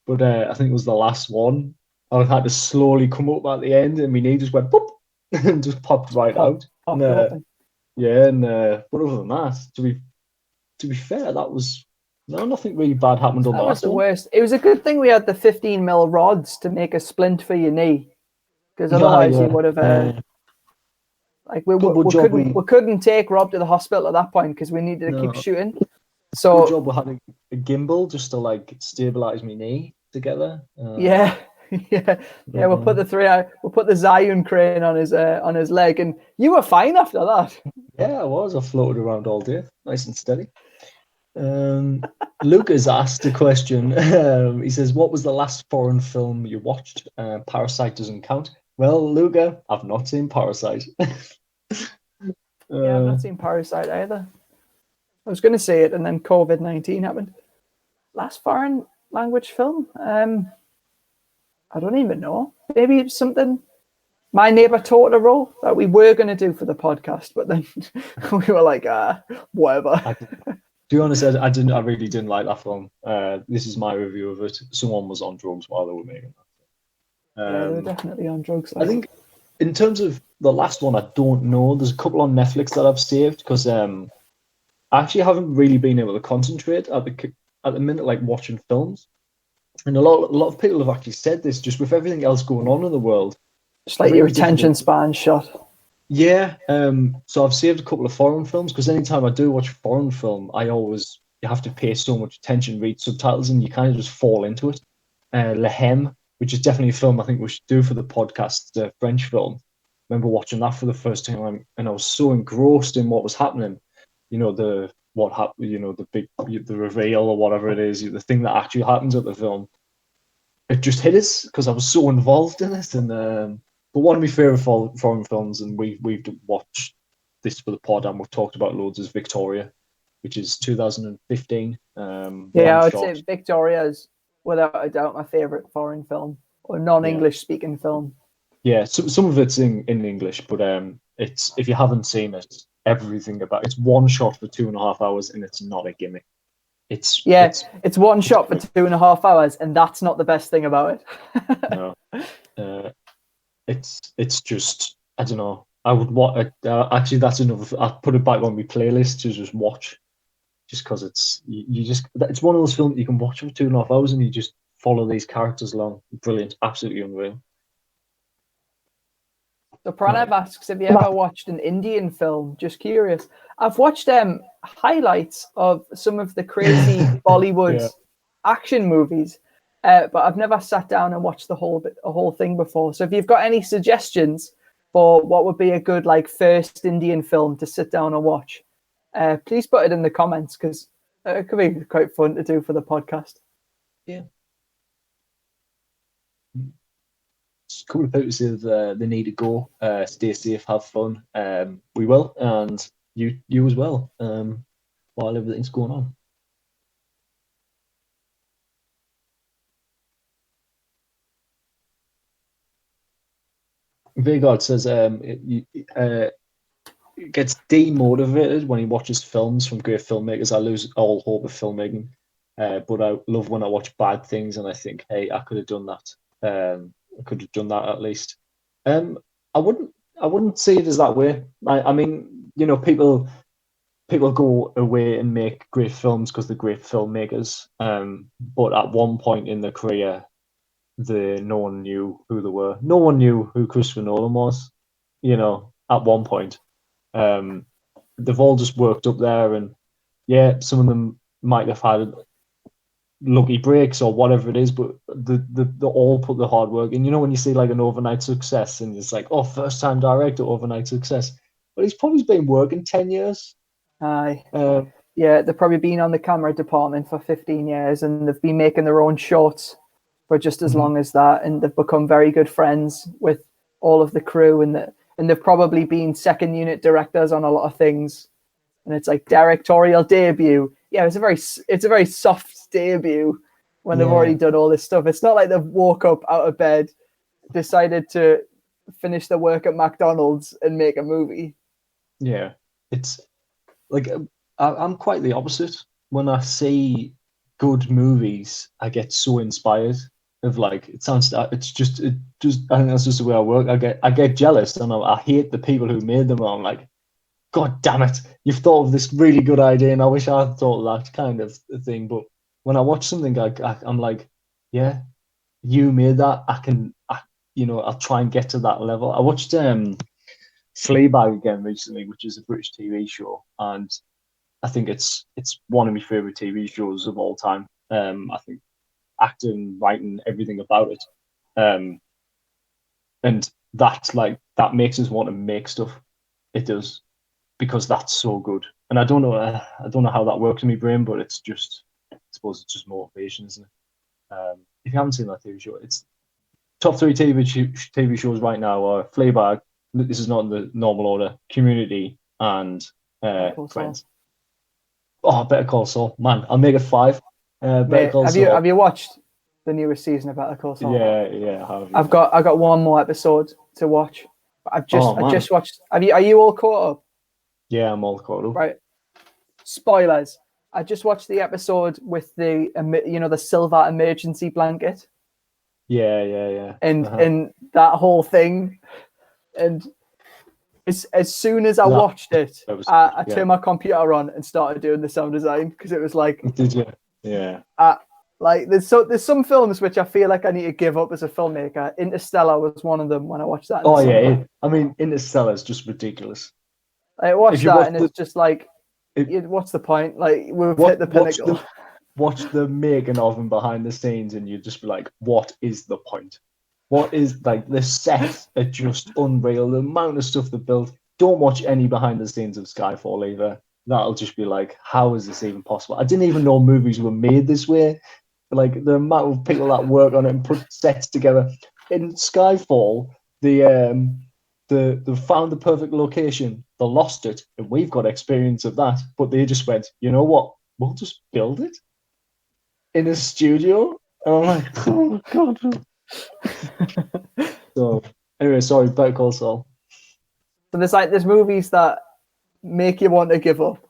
Speaker 2: but I think it was the last one. I had to slowly come up at the end, and my knee just went boop and just popped out. Yeah, and but other than that, to be fair, that was nothing really bad happened on that. That was the
Speaker 1: worst. It was a good thing we had the 15mm rods to make a splint for your knee, because otherwise you would have we couldn't take Rob to the hospital at that point because we needed to keep shooting. So
Speaker 2: good job we had a gimbal just to like stabilize my knee together.
Speaker 1: We'll put the Zion crane on his leg, and you were fine after that.
Speaker 2: Yeah, I was. I floated around all day, nice and steady. Luke has asked a question. He says, "What was the last foreign film you watched?" Parasite doesn't count. Well, Luca, I've not seen Parasite.
Speaker 1: I've not seen Parasite either. I was going to say it, and then COVID-19 happened. Last foreign language film? I don't even know. Maybe it's something. My Neighbor Totoro that we were going to do for the podcast, but then we were like, whatever.
Speaker 2: To be honest, I really didn't like that film. This is my review of it. Someone was on drugs while they were making that.
Speaker 1: Yeah, they were definitely on drugs.
Speaker 2: I think in terms of the last one, I don't know. There's a couple on Netflix that I've saved because I actually haven't really been able to concentrate at the minute, like watching films. And a lot of people have actually said this, just with everything else going on in the world.
Speaker 1: Just like your attention span shot.
Speaker 2: Yeah. So I've saved a couple of foreign films because anytime I do watch a foreign film, you have to pay so much attention, read subtitles, and you kind of just fall into it. Lehem, which is definitely a film I think we should do for the podcast, the French film. I remember watching that for the first time, and I was so engrossed in what was happening. The reveal or whatever it is, the thing that actually happens at the film. It just hit us because I was so involved in it. And but one of my favorite foreign films, and we've watched this for the pod, and we've talked about loads, is Victoria, which is 2015.
Speaker 1: I would say Victoria is without a doubt my favorite foreign film or non-English speaking film.
Speaker 2: Yeah, so some of it's in English, but It's, if you haven't seen it, everything about it's one shot for 2.5 hours, and it's not a gimmick. It's
Speaker 1: one shot for 2.5 hours, and that's not the best thing about it.
Speaker 2: No, it's just, I don't know. I would watch. Actually, that's another. I'll put it back on my playlist to just watch, just because it's one of those films you can watch for 2.5 hours and you just follow these characters along. Brilliant, absolutely unreal.
Speaker 1: So Pranav asks, have you ever watched an Indian film? Just curious. I've watched highlights of some of the crazy Bollywood action movies, but I've never sat down and watched a whole thing before. So if you've got any suggestions for what would be a good first Indian film to sit down and watch, please put it in the comments, because it could be quite fun to do for the podcast.
Speaker 2: Yeah. A couple of people said they need to go. Stay safe, have fun. We will, and you as well. While everything's going on. Vigard says it gets demotivated when he watches films from great filmmakers. I lose all hope of filmmaking, but I love when I watch bad things and I think, hey, I could have done that. I could have done that at least. I wouldn't see it as that way. I mean, people go away and make great films because they're great filmmakers. But at one point in their career, no one knew who they were. No one knew who Christopher Nolan was. At one point, they've all just worked up there, and some of them might have had lucky breaks or whatever it is, but they all put the hard work in. When you see an overnight success, and it's like, oh, first time director, overnight success, but he's probably been working 10 years.
Speaker 1: Aye. They've probably been on the camera department for 15 years, and they've been making their own shorts for just as long as that, and they've become very good friends with all of the crew, and they've probably been second unit directors on a lot of things, and it's directorial debut. It's a very soft debut when they've already done all this stuff. It's not like they've woke up out of bed, decided to finish their work at McDonald's and make a movie.
Speaker 2: Yeah, it's I'm quite the opposite. When I see good movies, I get so inspired. I think that's just the way I work. I get jealous, and I hate the people who made them. I'm like, God damn it, you've thought of this really good idea, and I wish I had thought of that kind of thing. But when I watch something, I'm like, yeah, you made that. I'll try and get to that level. I watched Fleabag again recently, which is a British TV show, and I think it's one of my favorite TV shows of all time. I think acting, writing, everything about it, and that makes us want to make stuff. It does, because that's so good. And I don't know how that works in my brain, but it's just, I suppose it's just motivation, isn't it? If you haven't seen that TV show, it's top 3 TV shows right now are Fleabag. This is not in the normal order. Community and Friends. Oh, Better Call Saul, man! I'll make it 5.
Speaker 1: Mate, have you watched the newest season of Better Call Saul?
Speaker 2: Yeah.
Speaker 1: I've got one more episode to watch. I just watched. Are you all caught up?
Speaker 2: Yeah, I'm all caught up.
Speaker 1: Right. Spoilers. I just watched the episode with the silver emergency blanket.
Speaker 2: Yeah.
Speaker 1: And that whole thing, and as soon as I watched it, I turned my computer on and started doing the sound design, because it was like,
Speaker 2: did you? Yeah.
Speaker 1: There's some films which I feel like I need to give up as a filmmaker. Interstellar was one of them when I watched that.
Speaker 2: Oh yeah, I mean, Interstellar is just ridiculous.
Speaker 1: I watched that and it's just like, what's the point? Like, we've hit the pinnacle.
Speaker 2: Watch the making of and behind the scenes, and you'd just be like, what is the point? What is, the sets are just unreal. The amount of stuff they built. Don't watch any behind the scenes of Skyfall either. That'll just be like, how is this even possible? I didn't even know movies were made this way. The amount of people that work on it and put sets together. In Skyfall, they found the perfect location. They lost it, and we've got experience of that. But they just went, you know what? We'll just build it in a studio. And I'm like, oh my God. So anyway, sorry, Better Call Saul.
Speaker 1: So there's movies that make you want to give up,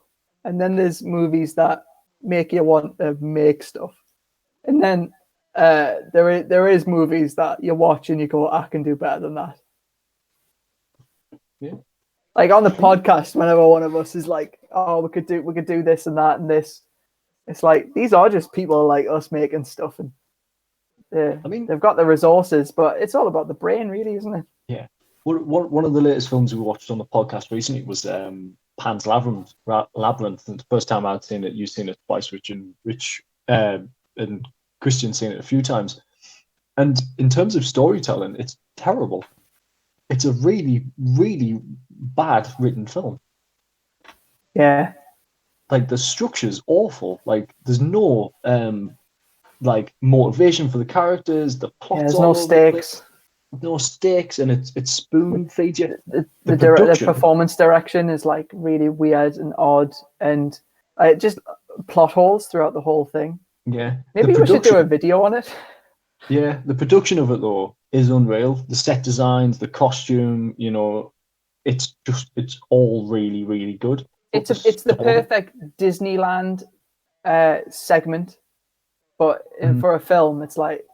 Speaker 1: and then there's movies that make you want to make stuff, and then there is movies that you watch and you go, I can do better than that.
Speaker 2: Yeah.
Speaker 1: Like on the podcast, whenever one of us is like, oh, we could do this and that and this, it's like these are just people like us making stuff, and I mean, they've got the resources, but it's all about the brain, really, isn't it?
Speaker 2: Yeah. One of the latest films we watched on the podcast recently was Pan's Labyrinth. And the first time I'd seen it, you've seen it twice, Rich and Christian seen it a few times. And in terms of storytelling, it's terrible. It's a really, really bad written film.
Speaker 1: Yeah.
Speaker 2: Like the structure's awful. Like there's no like motivation for the characters. The plot's
Speaker 1: there's no stakes.
Speaker 2: No stakes, and it's spoon feed you.
Speaker 1: The performance direction is like really weird and odd, and just plot holes throughout the whole thing.
Speaker 2: Yeah,
Speaker 1: maybe we should do a video on it.
Speaker 2: Yeah, the production of it though is unreal. The set designs, the costume, you know, it's all really, really good.
Speaker 1: It's the perfect Disneyland segment, but for a film, it's like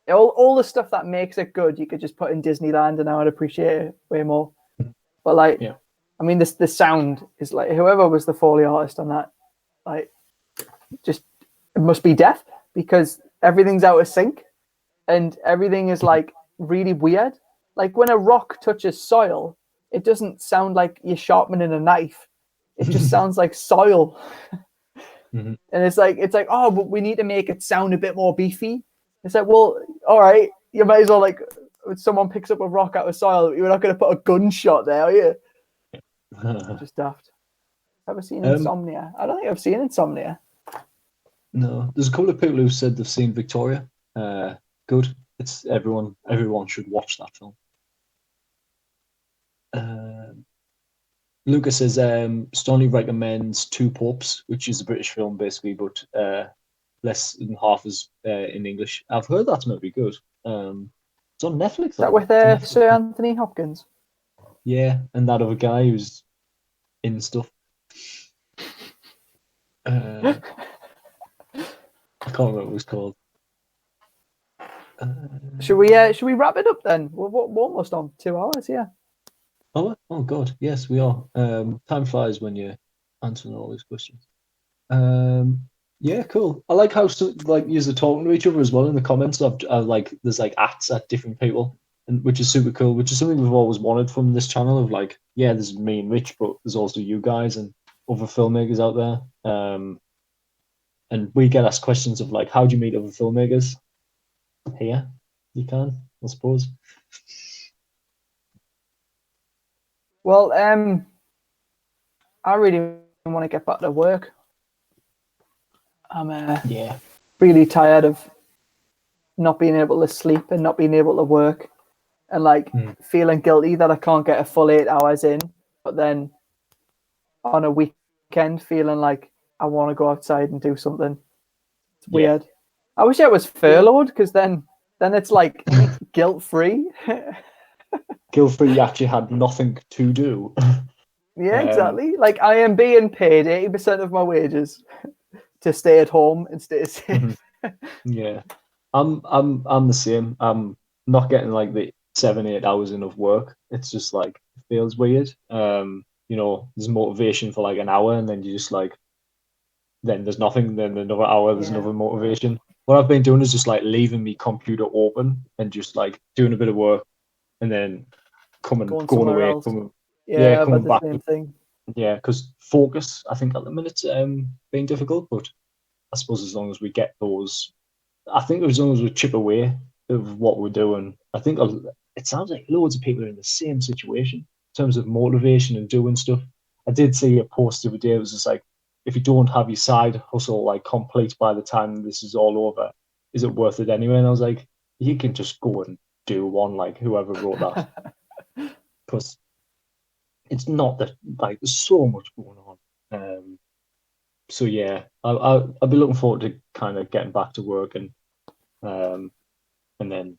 Speaker 1: all the stuff that makes it good, you could just put in Disneyland, and I would appreciate it way more. But like, yeah. I mean, the sound is like, whoever was the Foley artist on that, like, just it must be deaf, because everything's out of sync, and everything is like really weird. Like when a rock touches soil, it doesn't sound like you're sharpening a knife. It just sounds like soil. And it's like, oh, but we need to make it sound a bit more beefy. It's like, well, all right, you might as well, like, if someone picks up a rock out of soil, you're not going to put a gunshot there, are you? Just daft. Ever seen Insomnia? I don't think I've seen Insomnia.
Speaker 2: No, there's a couple of people who said they've seen Victoria. Good. It's everyone should watch that film. Lucas says strongly recommends Two Popes, which is a British film basically, but less than half as in English. I've heard that's maybe good. It's on Netflix.
Speaker 1: Is that with Sir Anthony Hopkins?
Speaker 2: Yeah, and that other guy who's in stuff. I can't remember what it was called.
Speaker 1: Should we wrap it up then? We're almost on 2 hours, yeah.
Speaker 2: Oh God, yes, we are. Time flies when you're answering all these questions. Yeah, cool. I like how you're talking to each other as well in the comments. Like there's like ats at different people, and which is super cool. Which is something we've always wanted from this channel. Of like, yeah, there's me and Rich, but there's also you guys and other filmmakers out there. And we get asked questions of like, how do you meet other filmmakers? Here, you can, I suppose.
Speaker 1: Well, I really want to get back to work. I'm really tired of not being able to sleep and not being able to work, and like feeling guilty that I can't get a full 8 hours in, but then on a weekend feeling like I want to go outside and do something. It's weird. I wish I was furloughed, because then it's like guilt-free.
Speaker 2: Guilt-free, you actually had nothing to do.
Speaker 1: Yeah, exactly. Like I am being paid 80% of my wages to stay at home and stay safe.
Speaker 2: Yeah, I'm the same. I'm not getting like the 7-8 hours in of work. It's just like it feels weird. You know, there's motivation for like an hour, and then you just like, then there's nothing. Then another hour, there's another motivation. What I've been doing is just like leaving my computer open and just like doing a bit of work, and then going away, coming back.
Speaker 1: Same thing.
Speaker 2: Yeah, because focus, I think at the minute's being difficult, but I suppose as long as we get those, I think as long as we chip away of what we're doing, I think it sounds like loads of people are in the same situation in terms of motivation and doing stuff. I did see a post the other day. It was just like, if you don't have your side hustle like complete by the time this is all over, is it worth it anyway? And I was like, you can just go and do one, like whoever wrote that, because it's not that like there's so much going on. So yeah, I'll be looking forward to kind of getting back to work and then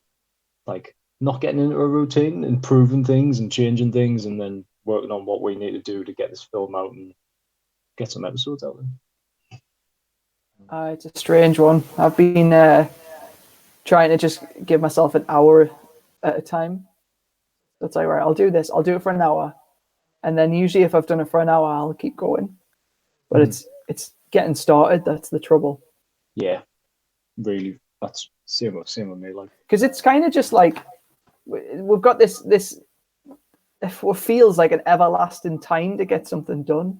Speaker 2: like not getting into a routine, improving things and changing things, and then working on what we need to do to get this film out and get some episodes out there.
Speaker 1: It's a strange one. I've been trying to just give myself an hour at a time. So it's like, right, I'll do this. I'll do it for an hour, and then usually if I've done it for an hour, I'll keep going. But it's getting started. That's the trouble.
Speaker 2: Yeah, really. That's same with me. Like, because
Speaker 1: it's kind of just like we've got this what feels like an everlasting time to get something done.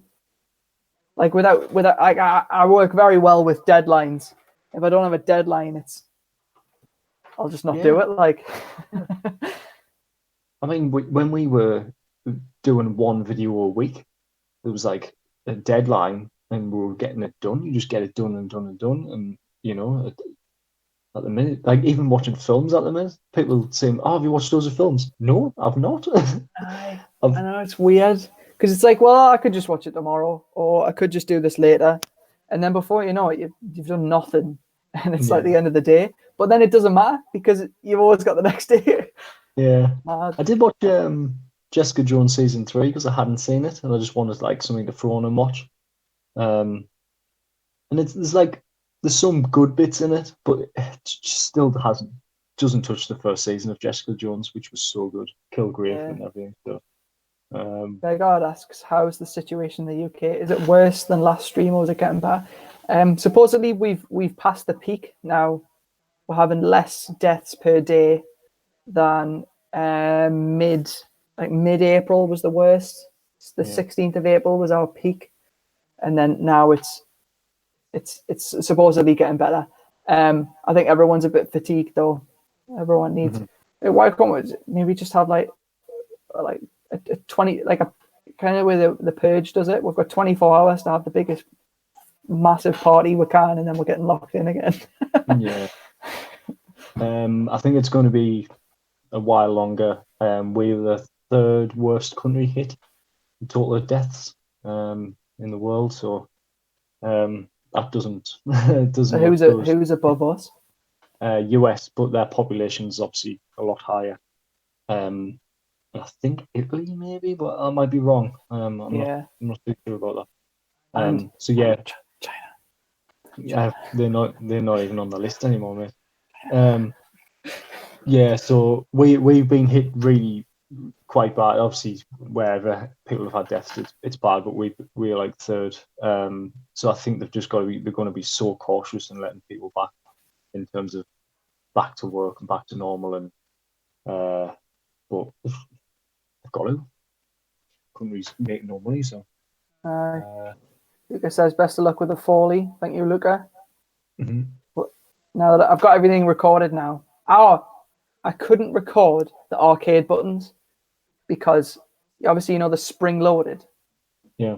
Speaker 1: Like without like I work very well with deadlines. If I don't have a deadline, I'll just not do it. Like,
Speaker 2: I mean, when we were doing one video a week, it was like a deadline, and we were getting it done. You just get it done and done and done, and you know, at the minute, like even watching films at the minute, people saying, "Oh, have you watched those films?" No, I've not.
Speaker 1: I know it's weird because it's like, well, I could just watch it tomorrow, or I could just do this later, and then before you know it, you've done nothing, and it's like the end of the day. But then it doesn't matter because you've always got the next day.
Speaker 2: Yeah, I did watch Jessica Jones season 3 because I hadn't seen it, and I just wanted like something to throw on and watch. And there's some good bits in it, but it still doesn't touch the first season of Jessica Jones, which was so good. Kilgrave and everything. So,
Speaker 1: God asks, how's the situation in the UK? Is it worse than last stream, or is it getting better? Supposedly we've passed the peak now. We're having less deaths per day than mid-April was the worst. The 16th of April was our peak, and then now it's supposedly getting better. I think everyone's a bit fatigued though. Everyone needs. Why can't we maybe just have like a 20, like a kind of where the Purge does it? We've got 24 hours to have the biggest massive party we can, and then we're getting locked in again.
Speaker 2: Yeah. I think it's going to be a while longer. We're the third worst country hit in total of deaths in the world. So that doesn't
Speaker 1: So who's above us?
Speaker 2: US, but their population is obviously a lot higher. I think Italy maybe, but I might be wrong. I'm not too sure about that. So yeah, China. They're not even on the list anymore, mate. Yeah, so we've been hit really quite bad. Obviously, wherever people have had deaths, it's bad, but we're like third. So I think they're going to be so cautious in letting people back in terms of back to work and back to normal, and but they've got to. Countries make no money, so.
Speaker 1: Luca says, "Best of luck with the Foley." Thank you, Luca.
Speaker 2: But
Speaker 1: now that I've got everything recorded now, I couldn't record the arcade buttons because obviously the spring loaded.
Speaker 2: Yeah.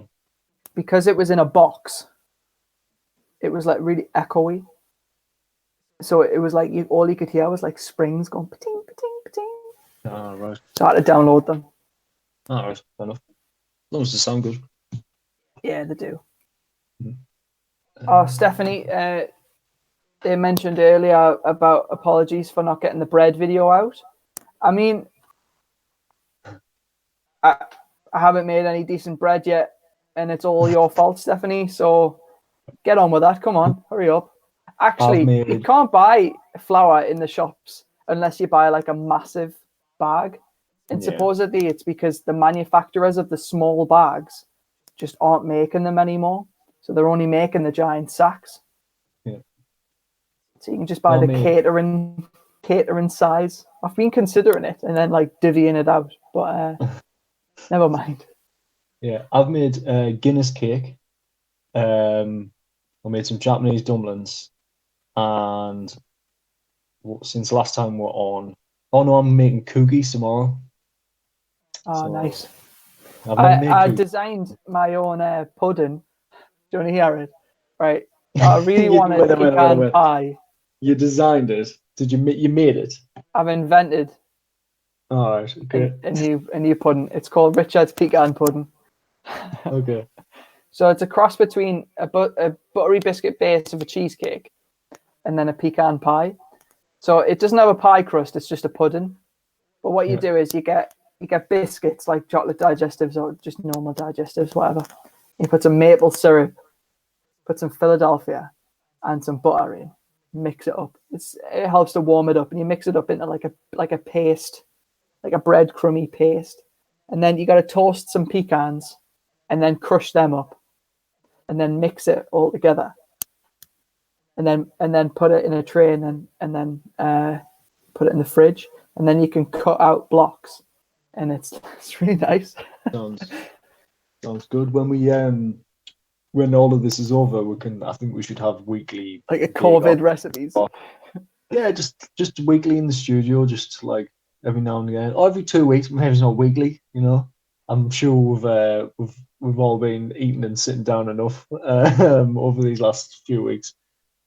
Speaker 1: Because it was in a box, it was like really echoey. So it was like all you could hear was like springs going pa-ting, pa-ting, pa-ting.
Speaker 2: Ah, right.
Speaker 1: So I had to download them.
Speaker 2: All right, fair enough. As long as they sound good.
Speaker 1: Yeah, they do. Stephanie, they mentioned earlier about apologies for not getting the bread video out. I mean, I haven't made any decent bread yet, and it's all your fault, Stephanie. So get on with that. Come on, hurry up. Actually, you can't buy flour in the shops unless you buy like a massive bag. And supposedly it's because the manufacturers of the small bags just aren't making them anymore. So they're only making the giant sacks.
Speaker 2: Yeah.
Speaker 1: So you can just buy the catering size. I've been considering it and then like divvying it out, but never mind.
Speaker 2: Yeah, I've made Guinness cake. I made some Japanese dumplings, and since last time we're on, I'm making cookies tomorrow.
Speaker 1: Oh, so, nice. I designed my own pudding. Do you want to hear it? Right. I really wanted a pecan pie.
Speaker 2: You designed it? Did you made it?
Speaker 1: I've invented.
Speaker 2: All right. Okay.
Speaker 1: A new pudding. It's called Richard's pecan pudding.
Speaker 2: Okay.
Speaker 1: So it's a cross between a buttery biscuit base of a cheesecake and then a pecan pie. So it doesn't have a pie crust. It's just a pudding. But what you do is you get you get biscuits like chocolate digestives or just normal digestives, whatever. You put some maple syrup, put some Philadelphia, and some butter in. Mix it up. It helps to warm it up, and you mix it up into like a paste, like a breadcrumby paste. And then you got to toast some pecans, and then crush them up, and then mix it all together. And then put it in a tray, and then put it in the fridge, and then you can cut out blocks, and it's really nice.
Speaker 2: Sounds good. When all of this is over, I think we should have weekly
Speaker 1: like a COVID recipes.
Speaker 2: Yeah, just weekly in the studio, just like every now and again, or every 2 weeks. Maybe it's not weekly. I'm sure we've all been eating and sitting down enough over these last few weeks.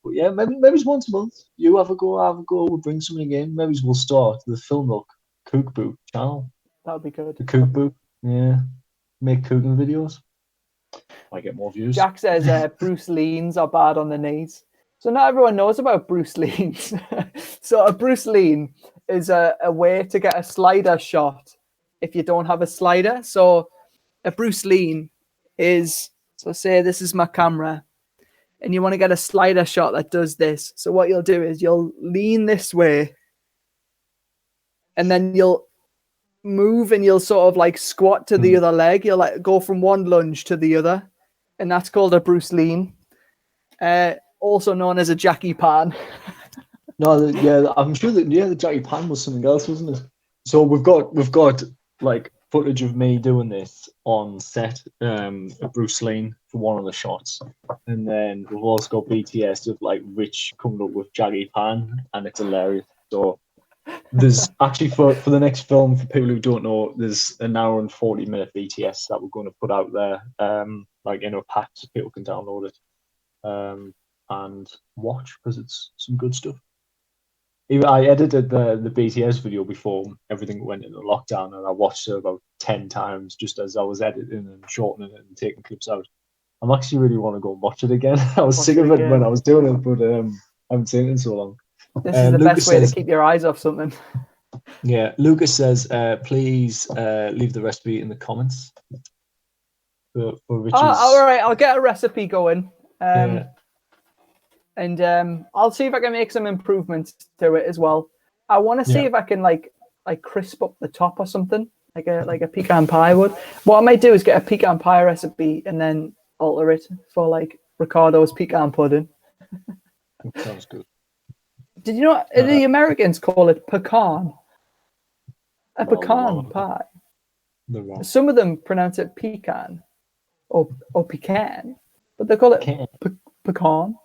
Speaker 2: But yeah, maybe it's once a month. You have a go, I have a go. We'll bring something in. Maybe we'll start the Filmmaking Cookbook channel.
Speaker 1: That would be good.
Speaker 2: The cookbook, yeah. Make cooking videos. Might get more views.
Speaker 1: Jack says Bruce Leans are bad on the knees. So not everyone knows about Bruce Leans. So a Bruce Lean is a way to get a slider shot if you don't have a slider. So a Bruce Lean is, so say this is my camera, and you want to get a slider shot that does this. So what you'll do is you'll lean this way, and then you'll move, and you'll sort of like squat to the other leg. You'll like go from one lunge to the other, and that's called a Bruce Lean, also known as a Jackie Pan.
Speaker 2: No, yeah, I'm sure that the Jackie Pan was something else, wasn't it? So we've got like footage of me doing this on set, of Bruce Lean for one of the shots, and then we've also got BTS of like Rich coming up with Jackie Pan, and it's hilarious. So there's actually for the next film, for people who don't know, there's an hour and 40-minute BTS that we're going to put out there, like in a pack so people can download it and watch, because it's some good stuff. Even I edited the BTS video before everything went into lockdown, and I watched it about 10 times just as I was editing and shortening it and taking clips out. I'm actually really want to go and watch it again. I was sick of it when I was doing it, but I haven't seen it in so long.
Speaker 1: This is the best way to keep your eyes off something.
Speaker 2: Yeah, Lucas says, please leave the recipe in the comments for Rich's.
Speaker 1: All right, I'll get a recipe going. And I'll see if I can make some improvements to it as well. I want to see if I can like crisp up the top or something, like a pecan pie would. What I might do is get a pecan pie recipe and then alter it for like Ricardo's pecan pudding.
Speaker 2: Sounds good.
Speaker 1: Did you know the Americans call it pecan? A pecan pie. Some of them pronounce it pecan or pecan, but they call it pecan.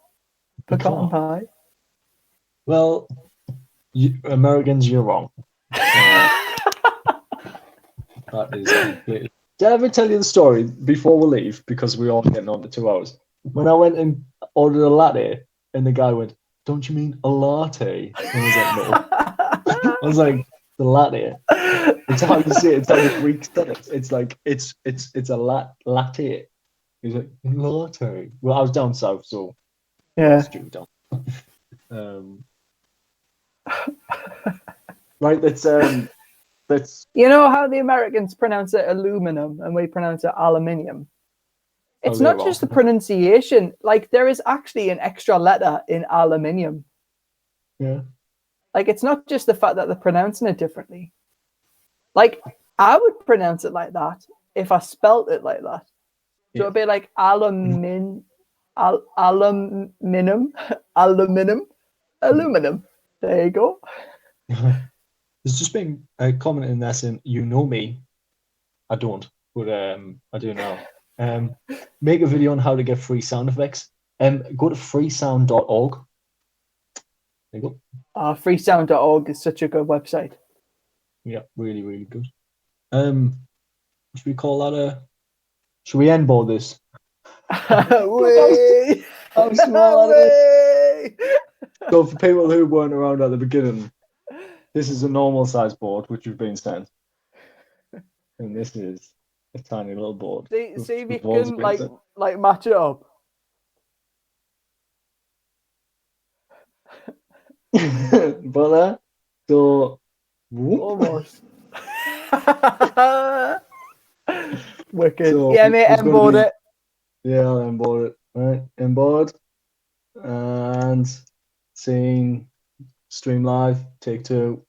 Speaker 1: Pecan pie.
Speaker 2: Well, Americans, you're wrong. That is completely. Did I ever tell you the story before we leave? Because we're all getting on to 2 hours. When I went and ordered a latte, and the guy went, "Don't you mean a latte?" And I was like, "No." I was like, "The latte." It's how you say it. It's how the Greeks said it. It's like it's a latte. He's like, latte. Well, I was down south, so.
Speaker 1: Yeah.
Speaker 2: Right, that's
Speaker 1: you know how the Americans pronounce it aluminum and we pronounce it aluminium? It's not just the pronunciation, like there is actually an extra letter in aluminium.
Speaker 2: Yeah.
Speaker 1: Like it's not just the fact that they're pronouncing it differently. Like I would pronounce it like that if I spelt it like that. So it'd be like aluminum. There you go.
Speaker 2: There's just been a comment in there saying, "You know me." I don't, but I do now. Make a video on how to get free sound effects. Go to freesound.org. There you go.
Speaker 1: Freesound.org is such a good website.
Speaker 2: Yeah, really, really good. Should we call that a? Should we end board this? How small So for people who weren't around at the beginning, this is a normal size board which you've been sent, and this is a tiny little board.
Speaker 1: See if you can like match it up.
Speaker 2: But so
Speaker 1: almost. Wicked.
Speaker 2: So
Speaker 1: Yeah, mate,
Speaker 2: there's
Speaker 1: I'm
Speaker 2: gonna
Speaker 1: bored
Speaker 2: be-
Speaker 1: it.
Speaker 2: Yeah, I'll onboard it. Right, onboard. And scene, stream live, take 2.